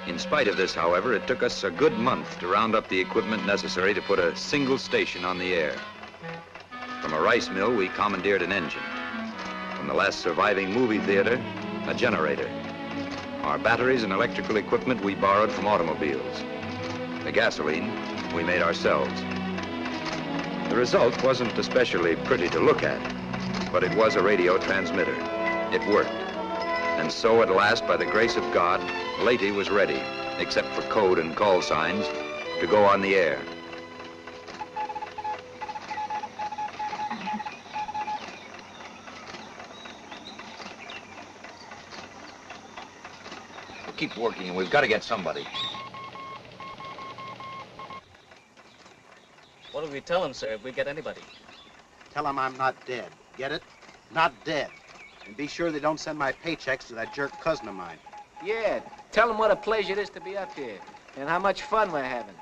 In spite of this, however, it took us a good month to round up the equipment necessary to put a single station on the air. From a rice mill, we commandeered an engine. From the last surviving movie theater, a generator. Our batteries and electrical equipment we borrowed from automobiles. The gasoline we made ourselves. The result wasn't especially pretty to look at, but it was a radio transmitter. It worked. And so at last, by the grace of God, Leyte was ready, except for code and call signs, to go on the air. We'll keep working, and we've got to get somebody. What do we tell him, sir, if we get anybody? Tell him I'm not dead. Get it? Not dead. And be sure they don't send my paychecks to that jerk cousin of mine. Yeah, tell them what a pleasure it is to be up here and how much fun we're having.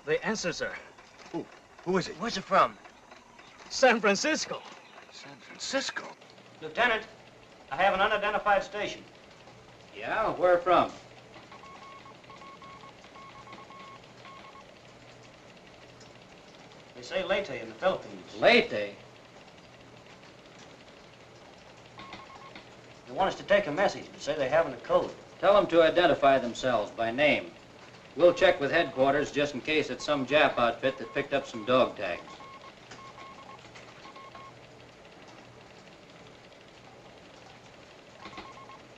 They answer, sir. Who is it? Where's it from? San Francisco. San Francisco? Lieutenant, I have an unidentified station. Yeah? Where from? They say Leyte in the Philippines. Leyte? They want us to take a message, but say they haven't a code. Tell them to identify themselves by name. We'll check with headquarters just in case it's some Jap outfit that picked up some dog tags.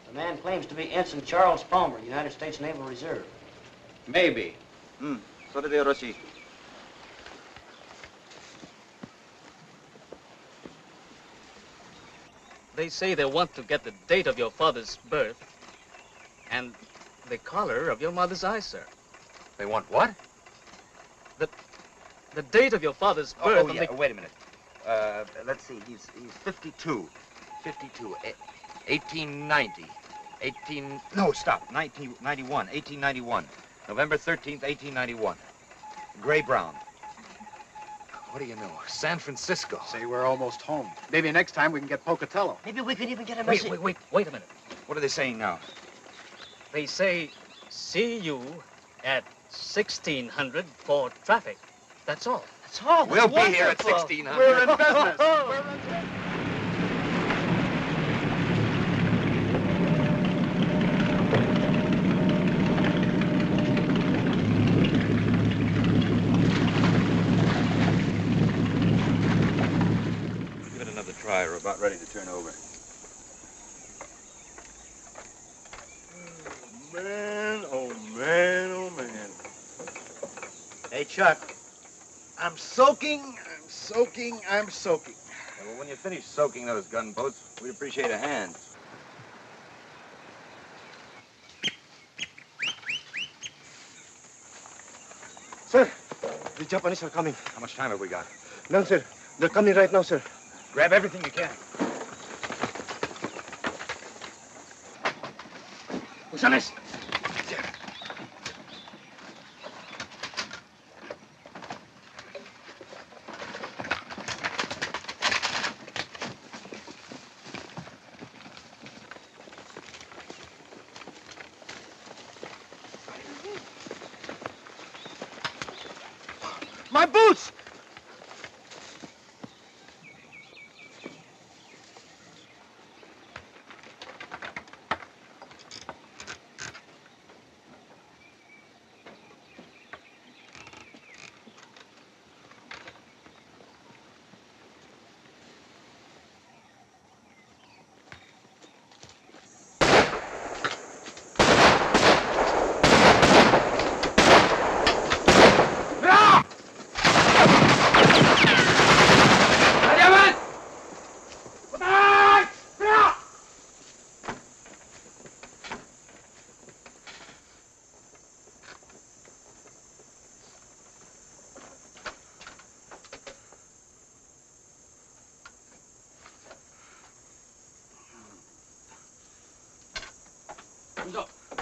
The man claims to be Ensign Charles Palmer, United States Naval Reserve. Maybe. それでよろしい。They say they want to get the date of your father's birth and the color of your mother's eyes, sir. They want what? The date of your father's birth. Oh, yeah. Wait a minute. Let's see. He's 52. 52. 1890. 18... No, stop. 1991. 1891. November 13th, 1891. Gray-brown. What do you know? San Francisco. Say, we're almost home. Maybe next time we can get Pocatello. Maybe we could even get a Wait a minute. What are they saying now? They say, see you at 1600 for traffic. That's all. That's all. We'll be here at 1600. We're in business. We're in business. Give it another try. We're about ready to turn over. Man, oh man, oh man. Hey, Chuck, I'm soaking. Yeah, well, when you finish soaking those gunboats, we'd appreciate a hand. Sir, the Japanese are coming. How much time have we got? None, sir. They're coming right now, sir. Grab everything you can. Usanes! My boots!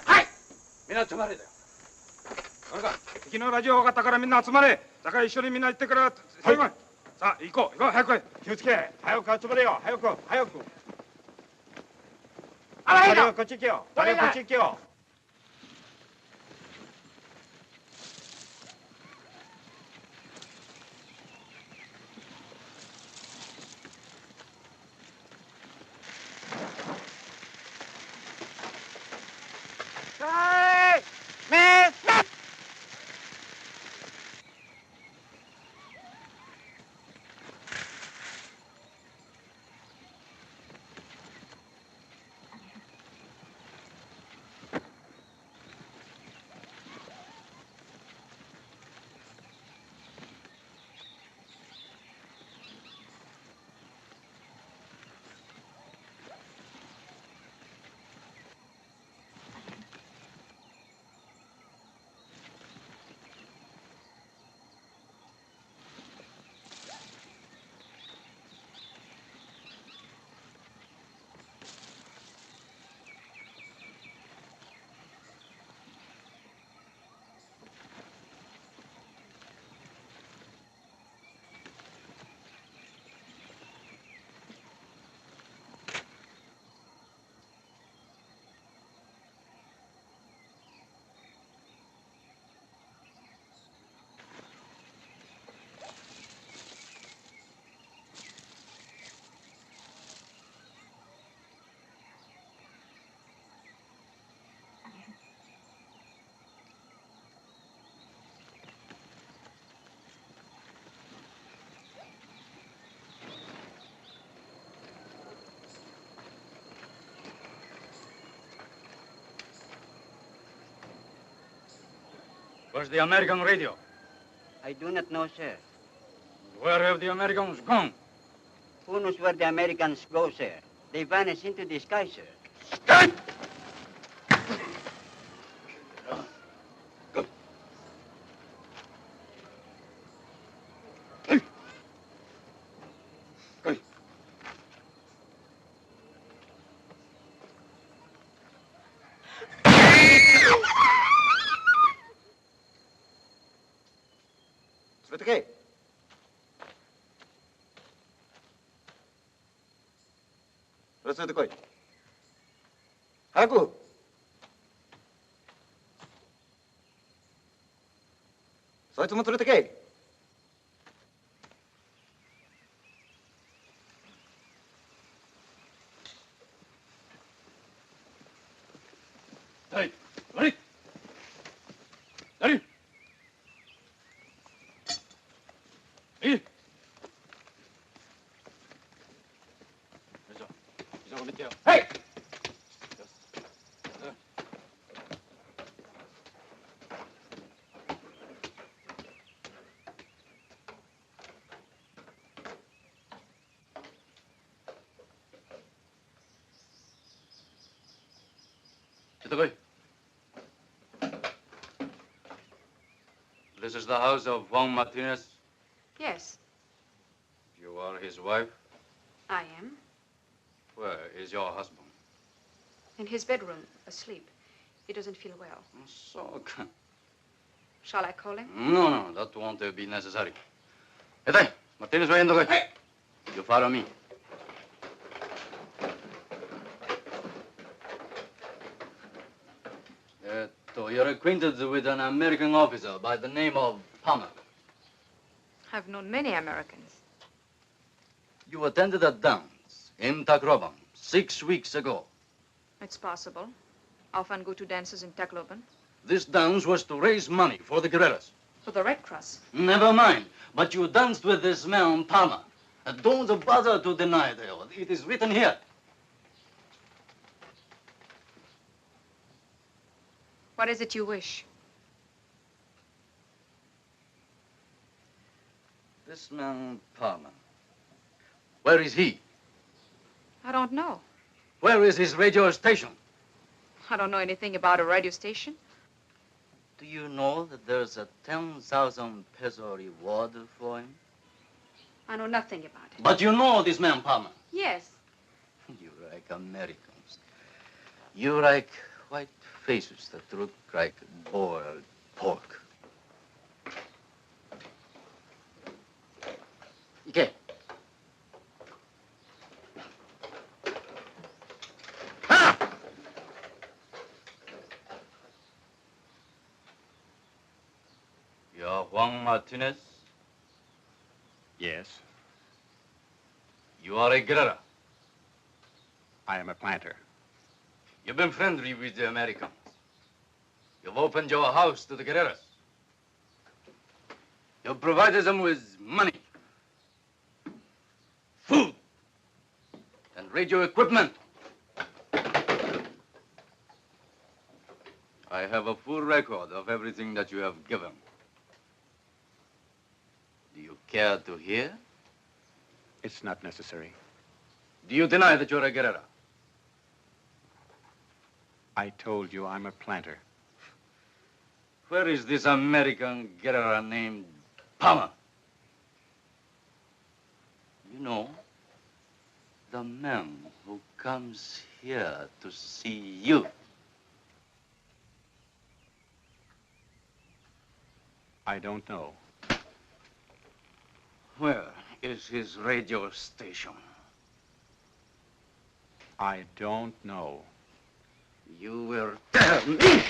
はいみんな集まれだよ敵のラジオ分かったからみんな集まれだから一緒にみんな行ってから最後にさあ行こう早く気をつけ早く集まれよ早くあらこっち行けよこっち行けよWhere's the American radio? I do not know, sir. Where have the Americans gone? Who knows where the Americans go, sir? They vanish into the sky, sir. それでけい。それでこい。早く。そいつも連れてけい。はい。何？何？はい。This is the house of Jeanne Martinez. Yes, You are his wife. I am. Where is your husband? In his bedroom, asleep. He doesn't feel well. So, Shall I call him? no, that won't be necessary. Hey, Martinez, way in the way. Hey. You follow me. You're acquainted with an American officer by the name of Palmer. I've known many Americans. You attended a dance in Tacloban 6 weeks ago. It's possible. Often go to dances in Tacloban. This dance was to raise money for the guerrillas. For the Red Cross. Never mind. But you danced with this man, Palmer. Don't bother to deny it. It is written here. What is it you wish? This man, Palmer. Where is he? I don't know. Where is his radio station? I don't know anything about a radio station. Do you know that there's a 10,000 peso reward for him? I know nothing about it. But you know this man, Palmer. Yes. You like Americans. You like white faces that look like boiled pork. Ike. You're Jeanne Martinez? Yes. You are a guerrilla. I am a planter. You've been friendly with the Americans. You've opened your house to the guerrillas. You've provided them with money, food, and radio equipment. I have a full record of everything that you have given. Do you care to hear? It's not necessary. Do you deny that you're a guerrilla? I told you I'm a planter. Where is this American guerrilla named Palmer? You know, the man who comes here to see you. I don't know. Where is his radio station? I don't know. You will tell me!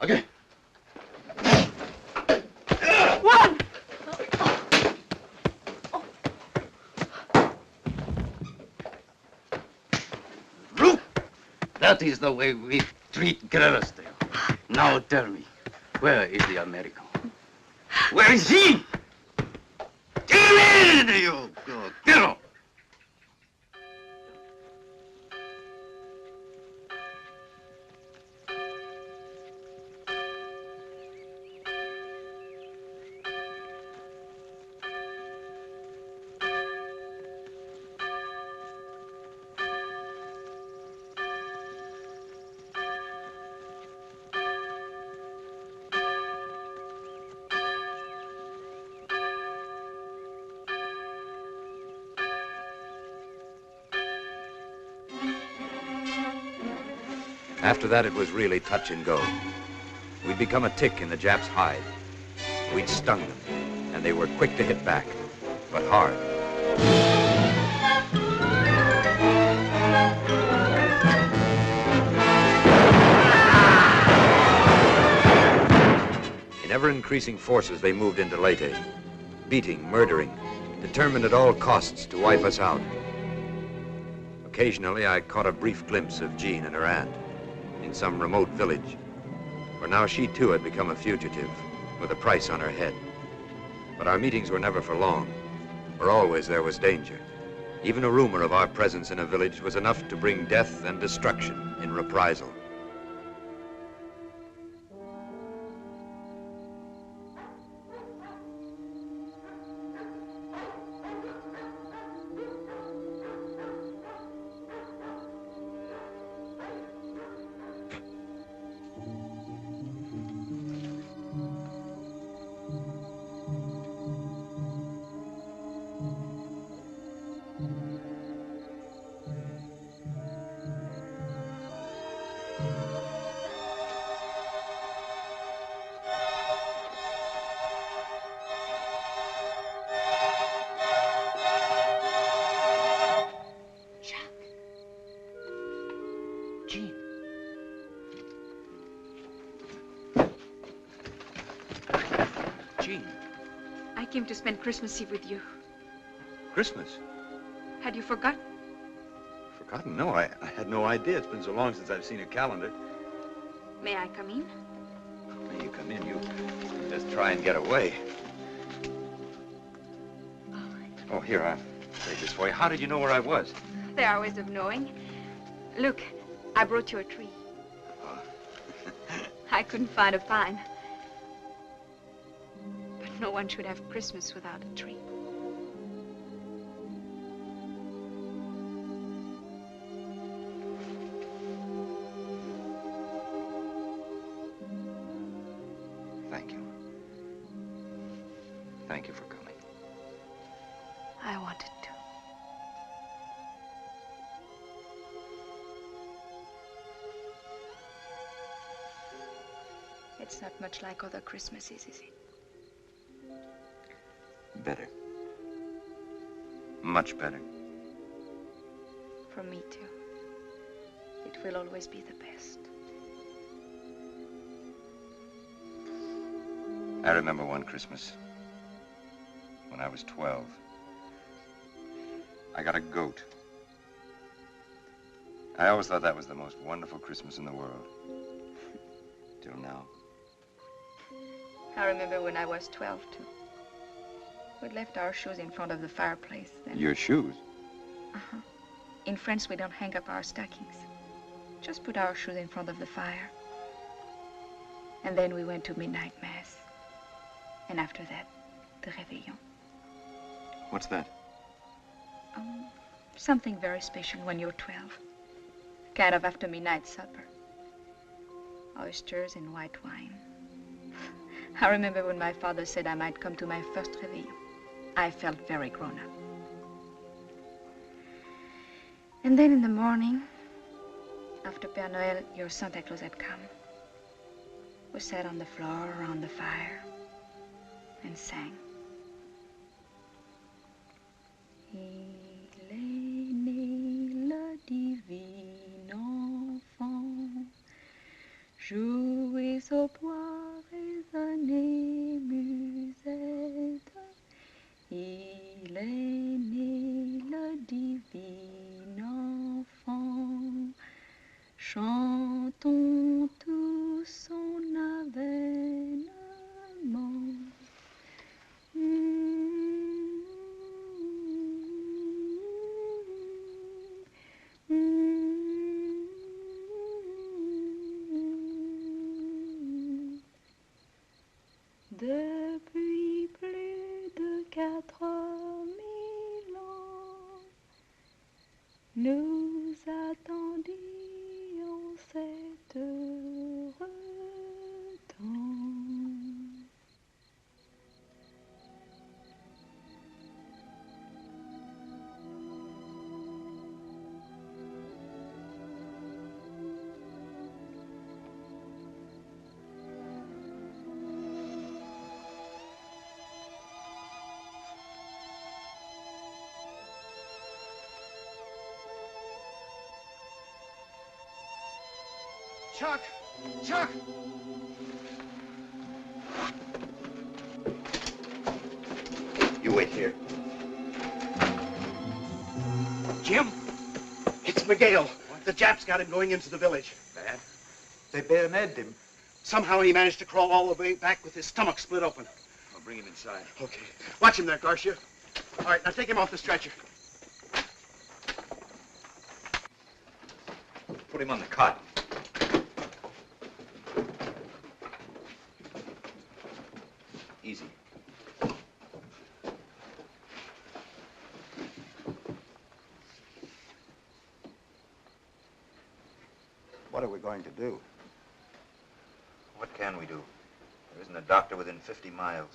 Okay. One! That is the way we treat guerrillas there. Now tell me, where is the American? Where is he? Tell me, you girl! After that, it was really touch and go. We'd become a tick in the Japs' hide. We'd stung them, and they were quick to hit back, but hard. In ever-increasing forces, they moved into Leyte, beating, murdering, determined at all costs to wipe us out. Occasionally, I caught a brief glimpse of Jeanne and her aunt in some remote village, for now she too had become a fugitive with a price on her head. But our meetings were never for long, for always there was danger. Even a rumor of our presence in a village was enough to bring death and destruction in reprisal. I came to spend Christmas Eve with you. Christmas? Had you forgotten? Forgotten? No, I had no idea. It's been so long since I've seen a calendar. May I come in? May you come in? You just try and get away. Oh, here, I'll take this for you. How did you know where I was? There are ways of knowing. Look, I brought you a tree. I couldn't find a pine. But no one should have Christmas without a tree. Thank you. Thank you for coming. I wanted to. It's not much like other Christmases, is it? Better. Much better. For me, too. It will always be the best. I remember one Christmas when I was 12. I got a goat. I always thought that was the most wonderful Christmas in the world. Till now. I remember when I was 12, too. We'd left our shoes in front of the fireplace then. Your shoes? Uh-huh. In France, we don't hang up our stockings. Just put our shoes in front of the fire. And then we went to midnight mass. And after that, the réveillon. What's that? Something very special when you're 12. Kind of after midnight supper. Oysters and white wine. I remember when my father said I might come to my first réveillon. I felt very grown up. And then in the morning, after Père Noël, your Santa Claus had come, we sat on the floor around the fire and sang. Il est né le divin enfant, jouez au bois, résonnez, musette. Il est né le divin enfant, chantons tous son avènement. Depuis plus de 4000 ans, nous attendions cette Chuck! Chuck! You wait here. Jim, it's Miguel. The Japs got him going into the village. Bad? They bayoneted him. Somehow he managed to crawl all the way back with his stomach split open. I'll bring him inside. Okay. Watch him there, Garcia. All right, now take him off the stretcher. Put him on the cot. Easy. What are we going to do? What can we do? There isn't a doctor within 50 miles.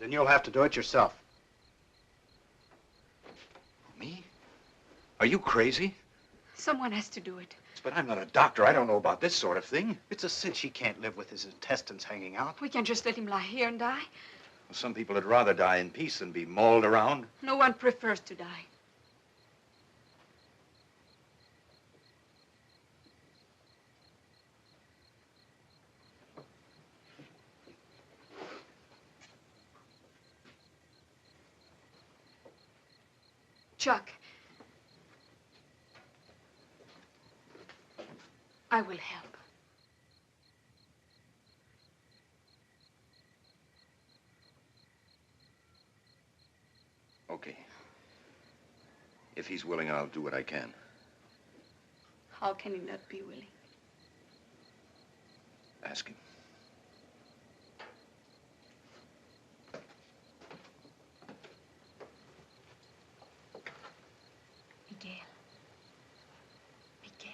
Then you'll have to do it yourself. Me? Are you crazy? Someone has to do it. But I'm not a doctor. I don't know about this sort of thing. It's a cinch he can't live with his intestines hanging out. We can't just let him lie here and die. Well, some people would rather die in peace than be mauled around. No one prefers to die. Chuck, I will help. Okay. If he's willing, I'll do what I can. How can he not be willing? Ask him. Miguel. Miguel.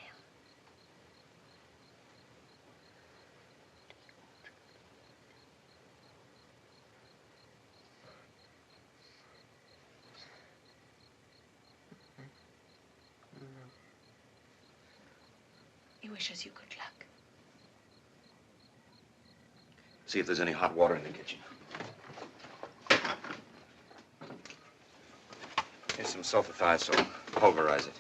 He wishes you good luck. See if there's any hot water in the kitchen. Here's some sulfur thiazole. Pulverize it.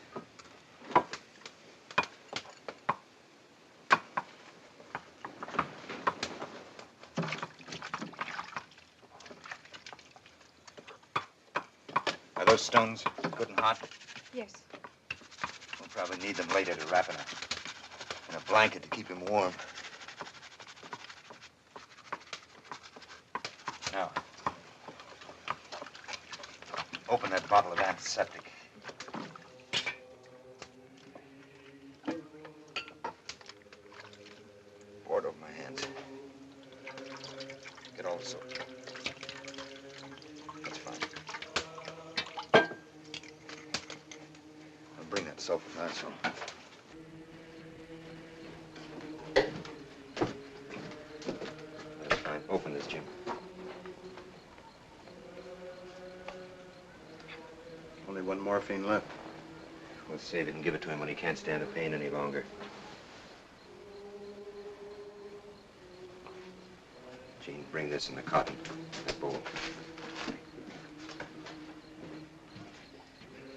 Are those stones good and hot? Yes. We'll probably need them later to wrap in a blanket to keep him warm. Now, open that bottle of antiseptic. Pour it over my hands. Get all the soap. That's fine. I'll bring that sulfur thiazole. That's fine. Open this, Jim. Only one morphine left. We'll save it and give it to him when he can't stand the pain any longer. Jeanne, bring this in the cotton, that bowl.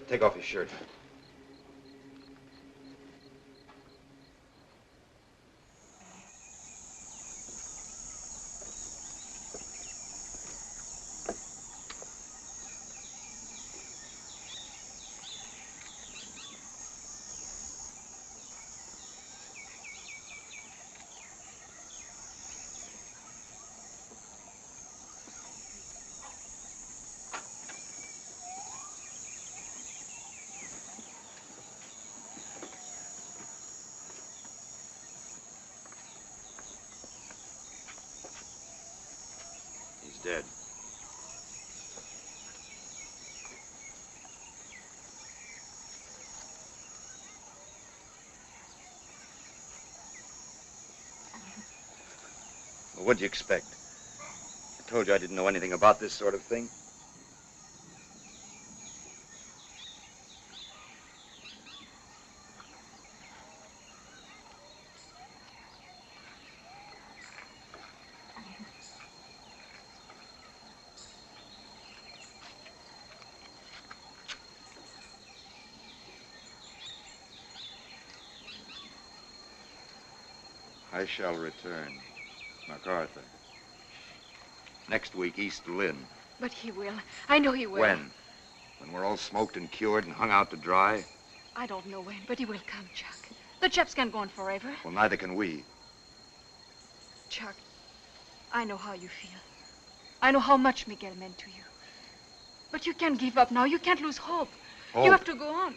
Take off your shirt. He's dead. Well, what'd you expect? I told you I didn't know anything about this sort of thing. I shall return. MacArthur. Next week, East Lynn. But he will. I know he will. When? When we're all smoked and cured and hung out to dry? I don't know when, but he will come, Chuck. The Japs can't go on forever. Well, neither can we. Chuck, I know how you feel. I know how much Miguel meant to you. But you can't give up now. You can't lose hope. Hope? You have to go on.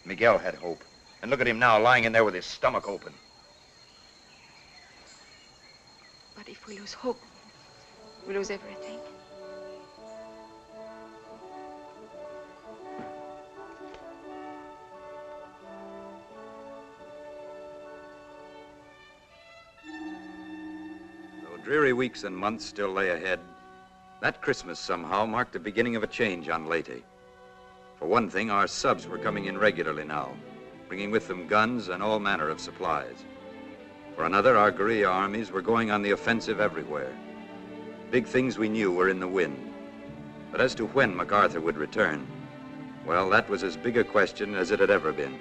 Miguel had hope. And look at him now, lying in there with his stomach open. But if we lose hope, we lose everything. Though dreary weeks and months still lay ahead, that Christmas somehow marked the beginning of a change on Leyte. For one thing, our subs were coming in regularly now, bringing with them guns and all manner of supplies. For another, our guerrilla armies were going on the offensive everywhere. Big things we knew were in the wind. But as to when MacArthur would return, well, that was as big a question as it had ever been.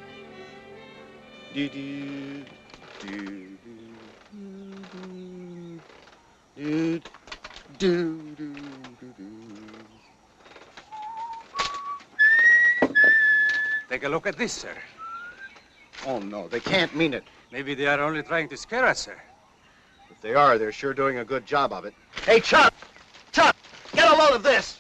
Take a look at this, sir. Oh, no, they can't mean it. Maybe they are only trying to scare us, sir. If they are, they're sure doing a good job of it. Hey, Chuck! Chuck! Get a load of this!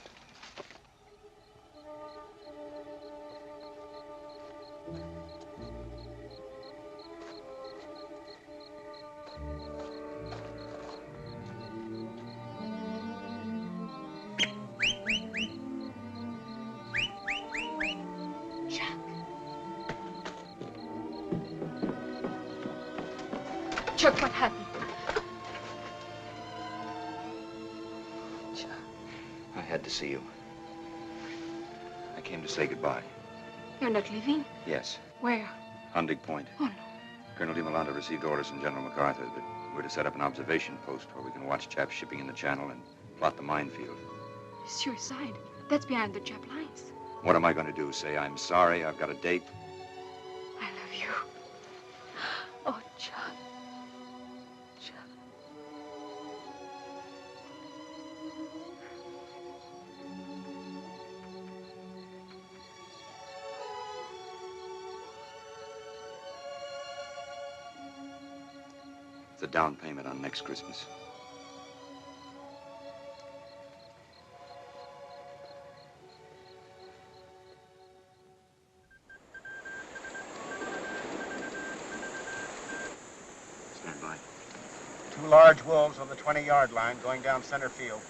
Chuck, what happened? I had to see you. I came to say goodbye. You're not leaving? Yes. Where? Hundig Point. Oh, no. Colonel DeMolanda received orders from General MacArthur that we're to set up an observation post where we can watch Japs shipping in the channel and plot the minefield. Suicide. That's behind the Jap lines. What am I going to do? Say I'm sorry, I've got a date? I love you. Oh, Chuck. The down payment on next Christmas. Stand by. 2 large wolves on the 20-yard line going down center field.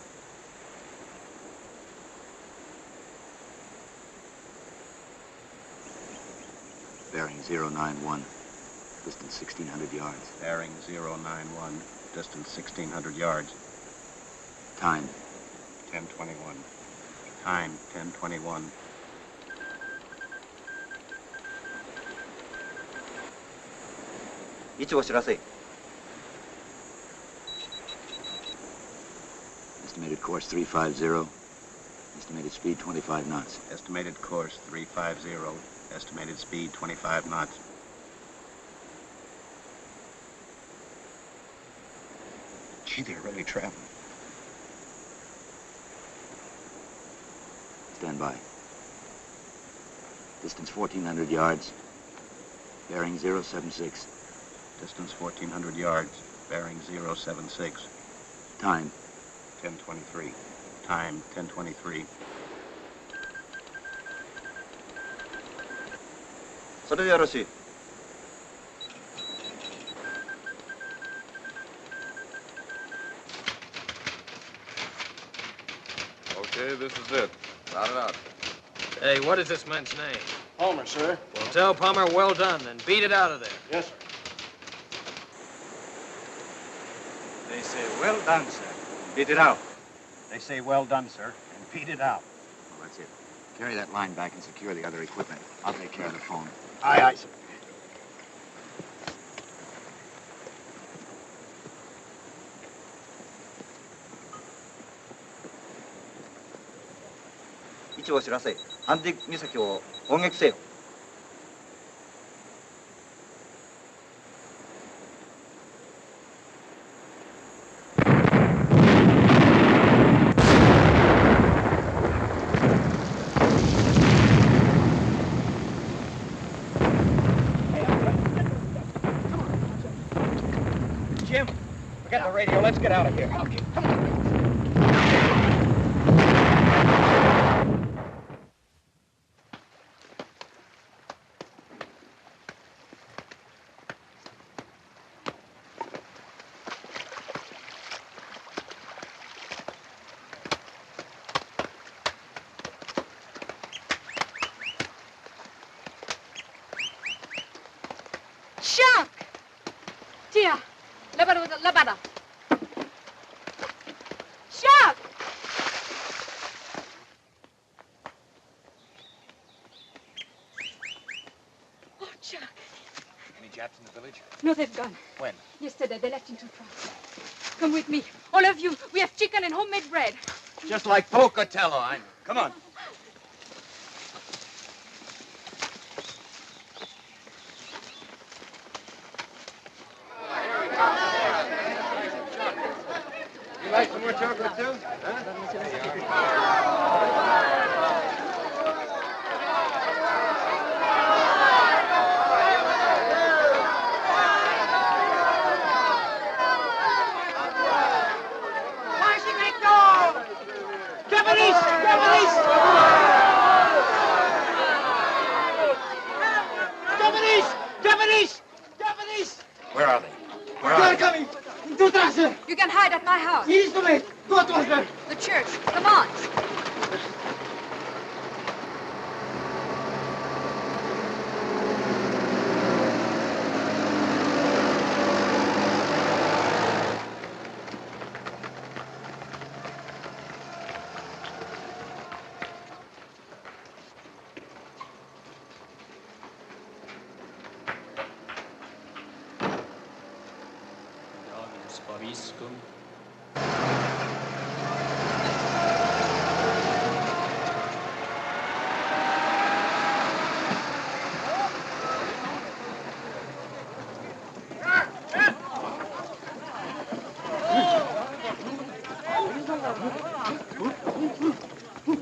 Bearing 091. Distance 1,600 yards. Bearing 091, distance 1,600 yards. Time. 10:21. Time, 10:21. Estimated course 350. Estimated speed 25 knots. Estimated course 350. Estimated speed 25 knots. Gee, they're really traveling. Stand by. Distance 1,400 yards. Bearing 076. Distance 1,400 yards. Bearing 076. Time. 10:23. Time, 10:23. Okay, this is it. Rout it out. Hey, what is this man's name? Palmer, sir. Well, tell Palmer well done and beat it out of there. Yes, sir. They say, well done, sir. Beat it out. They say, well done, sir, and beat it out. Well, that's it. Carry that line back and secure the other equipment. I'll take care of the phone. Aye, aye, sir. Jim. Forget the radio. Let's get out of here. Okay, come on. Chuck! Tia, labada. Chuck! Oh, Chuck. Any Japs in the village? No, they've gone. When? Yesterday, they left in 2 trucks. Come with me. All of you. We have chicken and homemade bread. Just like Pocatello, I know. Come on. You like some more chocolate, too? Japanese! Where are they? Where are they? Coming! You can hide at my house. The church. Come on.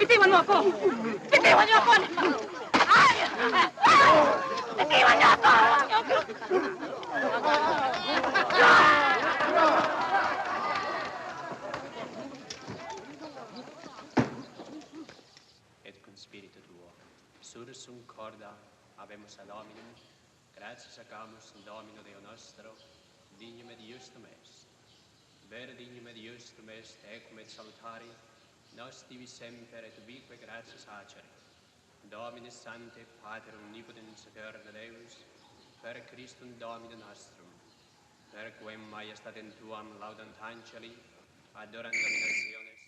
Bitiwan niyo ako! Bitiwan niyo ako! Ay! Bitiwan niyo ako! Et con spirito tuo, sursum corda, habemus ad hominum, gratias agamus in Domino Deo nostro, dignum et justum est. Vere dignum et justum est, ecum et salutari, nos divi semper et ubique gratias acere. Dominus Sancte, Pater Omnipotens Eterna Deus, per Christum Domine nostrum, per quem majestatem tuam laudant angeli, adorant nationes.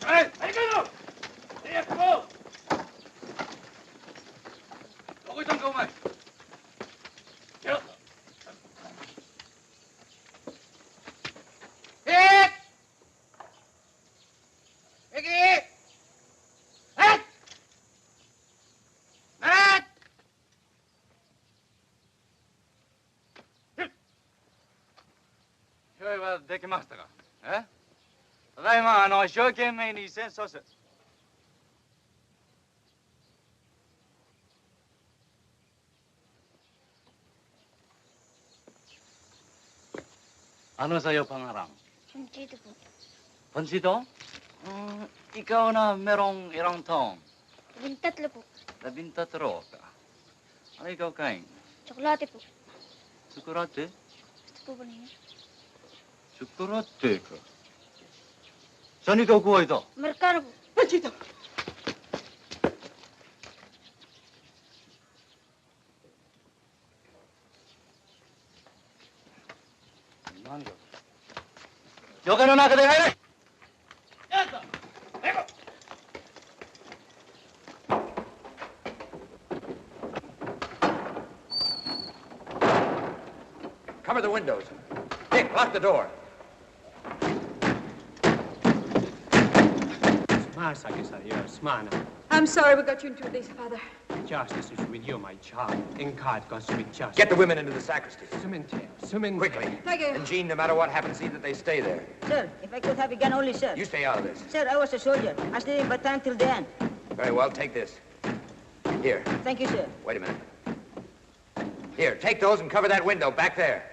Hey, Americano! Tiempo! ¿Dónde están con más? Yo.用意はできましたか？ただいま一生懸命に戦争す。Ano sa'yo pangarang? Pansito po. Pansito? Ikaw na merong ilang taon? 13 po. 13 ka. Ano ikaw kain? Tsokolate po. Tsokolate? Gusto po ba ninyo? Tsokolate ka. Saan ikaw kuha ito? Merkano po. Pansito! Yo que no nada que te aire. ¡Ya está! ¡Vengo! Cover the windows. Dick, lock the door. I'm sorry we got you into this, Father. Justice is with you, my child. In God goes with justice. Get the women into the sacristy. Quickly. Thank you. And Jeanne, no matter what happens, see that they stay there. Sir, if I could have a gun only, sir. You stay out of this. Sir, I was a soldier. I stayed in Bataan till the end. Very well, take this. Here. Thank you, sir. Wait a minute. Here, take those and cover that window back there.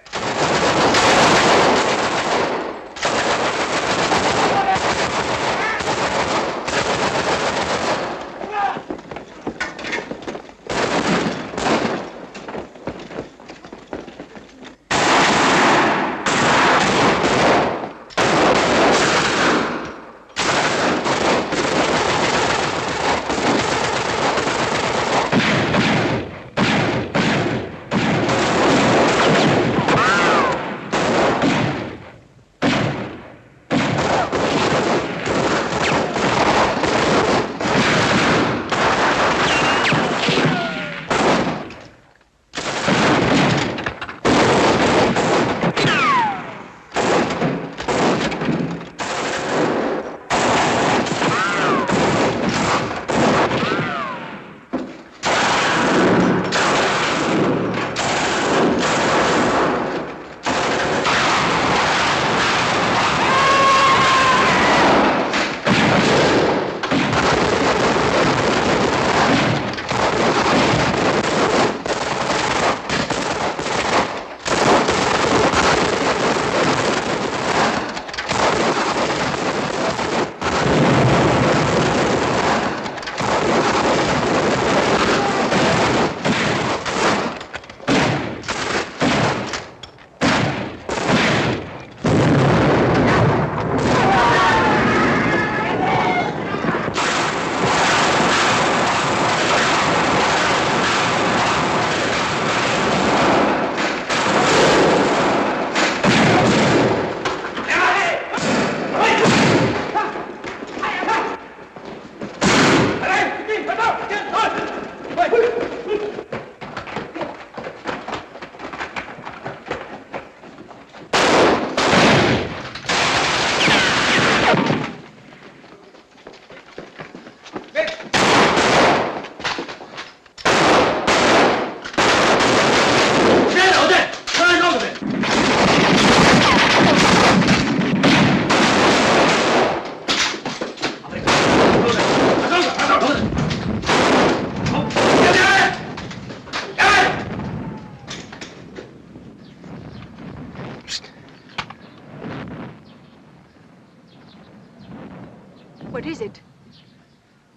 What is it?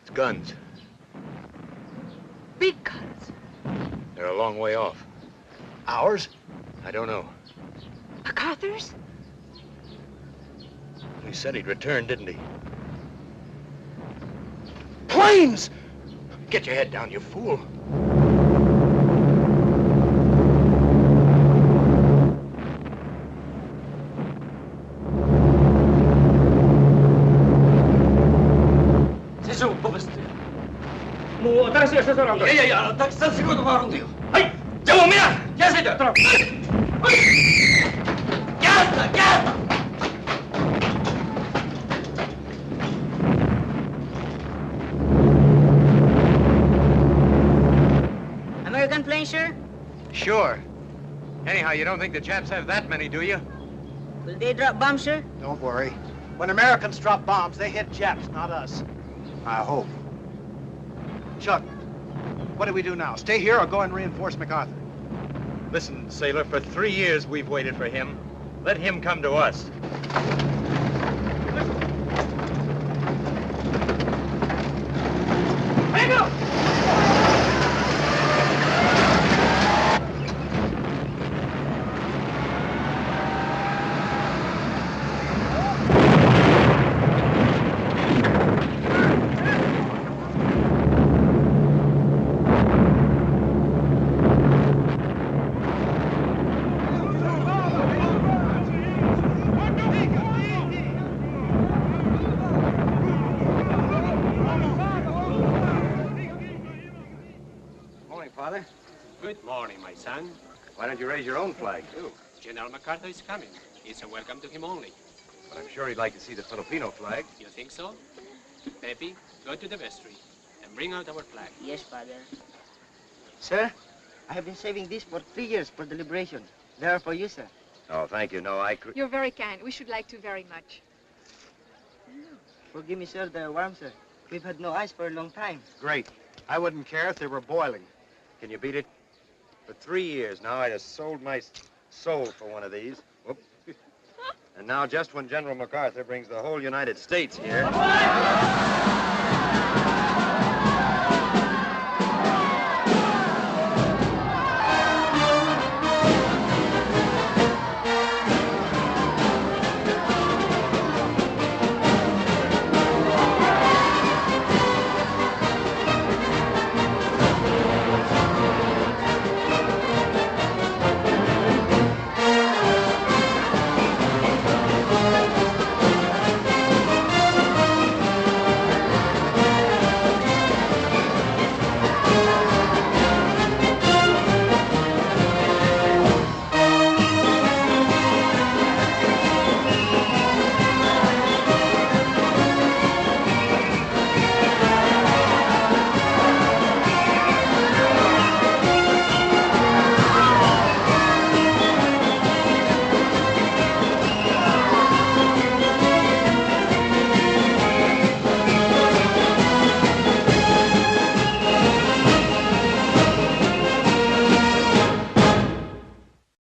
It's guns. Big guns. They're a long way off. Ours? I don't know. MacArthur's? He said he'd return, didn't he? Planes! Get your head down, you fool. Tak saan siguro marunong tayo. Ay! Diyan mo, Mia! Diyan sa ito! Tara! Gasta! Gasta! American plane, sir? Sure. Anyhow, you don't think the Japs have that many, do you? Will they drop bombs, sir? Don't worry. When Americans drop bombs, they hit Japs, not us. I hope. Chuck, what do we do now? Stay here or go and reinforce MacArthur? Listen, sailor, for 3 years we've waited for him. Let him come to us. Hang up! Father. Good morning, my son. Why don't you raise your own flag, too? General MacArthur is coming. It's a welcome to him only. But I'm sure he'd like to see the Filipino flag. You think so? Pepe, go to the vestry and bring out our flag. Yes, Father. Sir, I have been saving this for 3 years for the liberation. They are for you, sir. Oh, thank you. No, You're very kind. We should like to very much. Forgive me, sir, they're warm, sir. We've had no ice for a long time. Great. I wouldn't care if they were boiling. Can you beat it? For 3 years now, I'd have sold my soul for one of these. Whoop. And now, just when General MacArthur brings the whole United States here...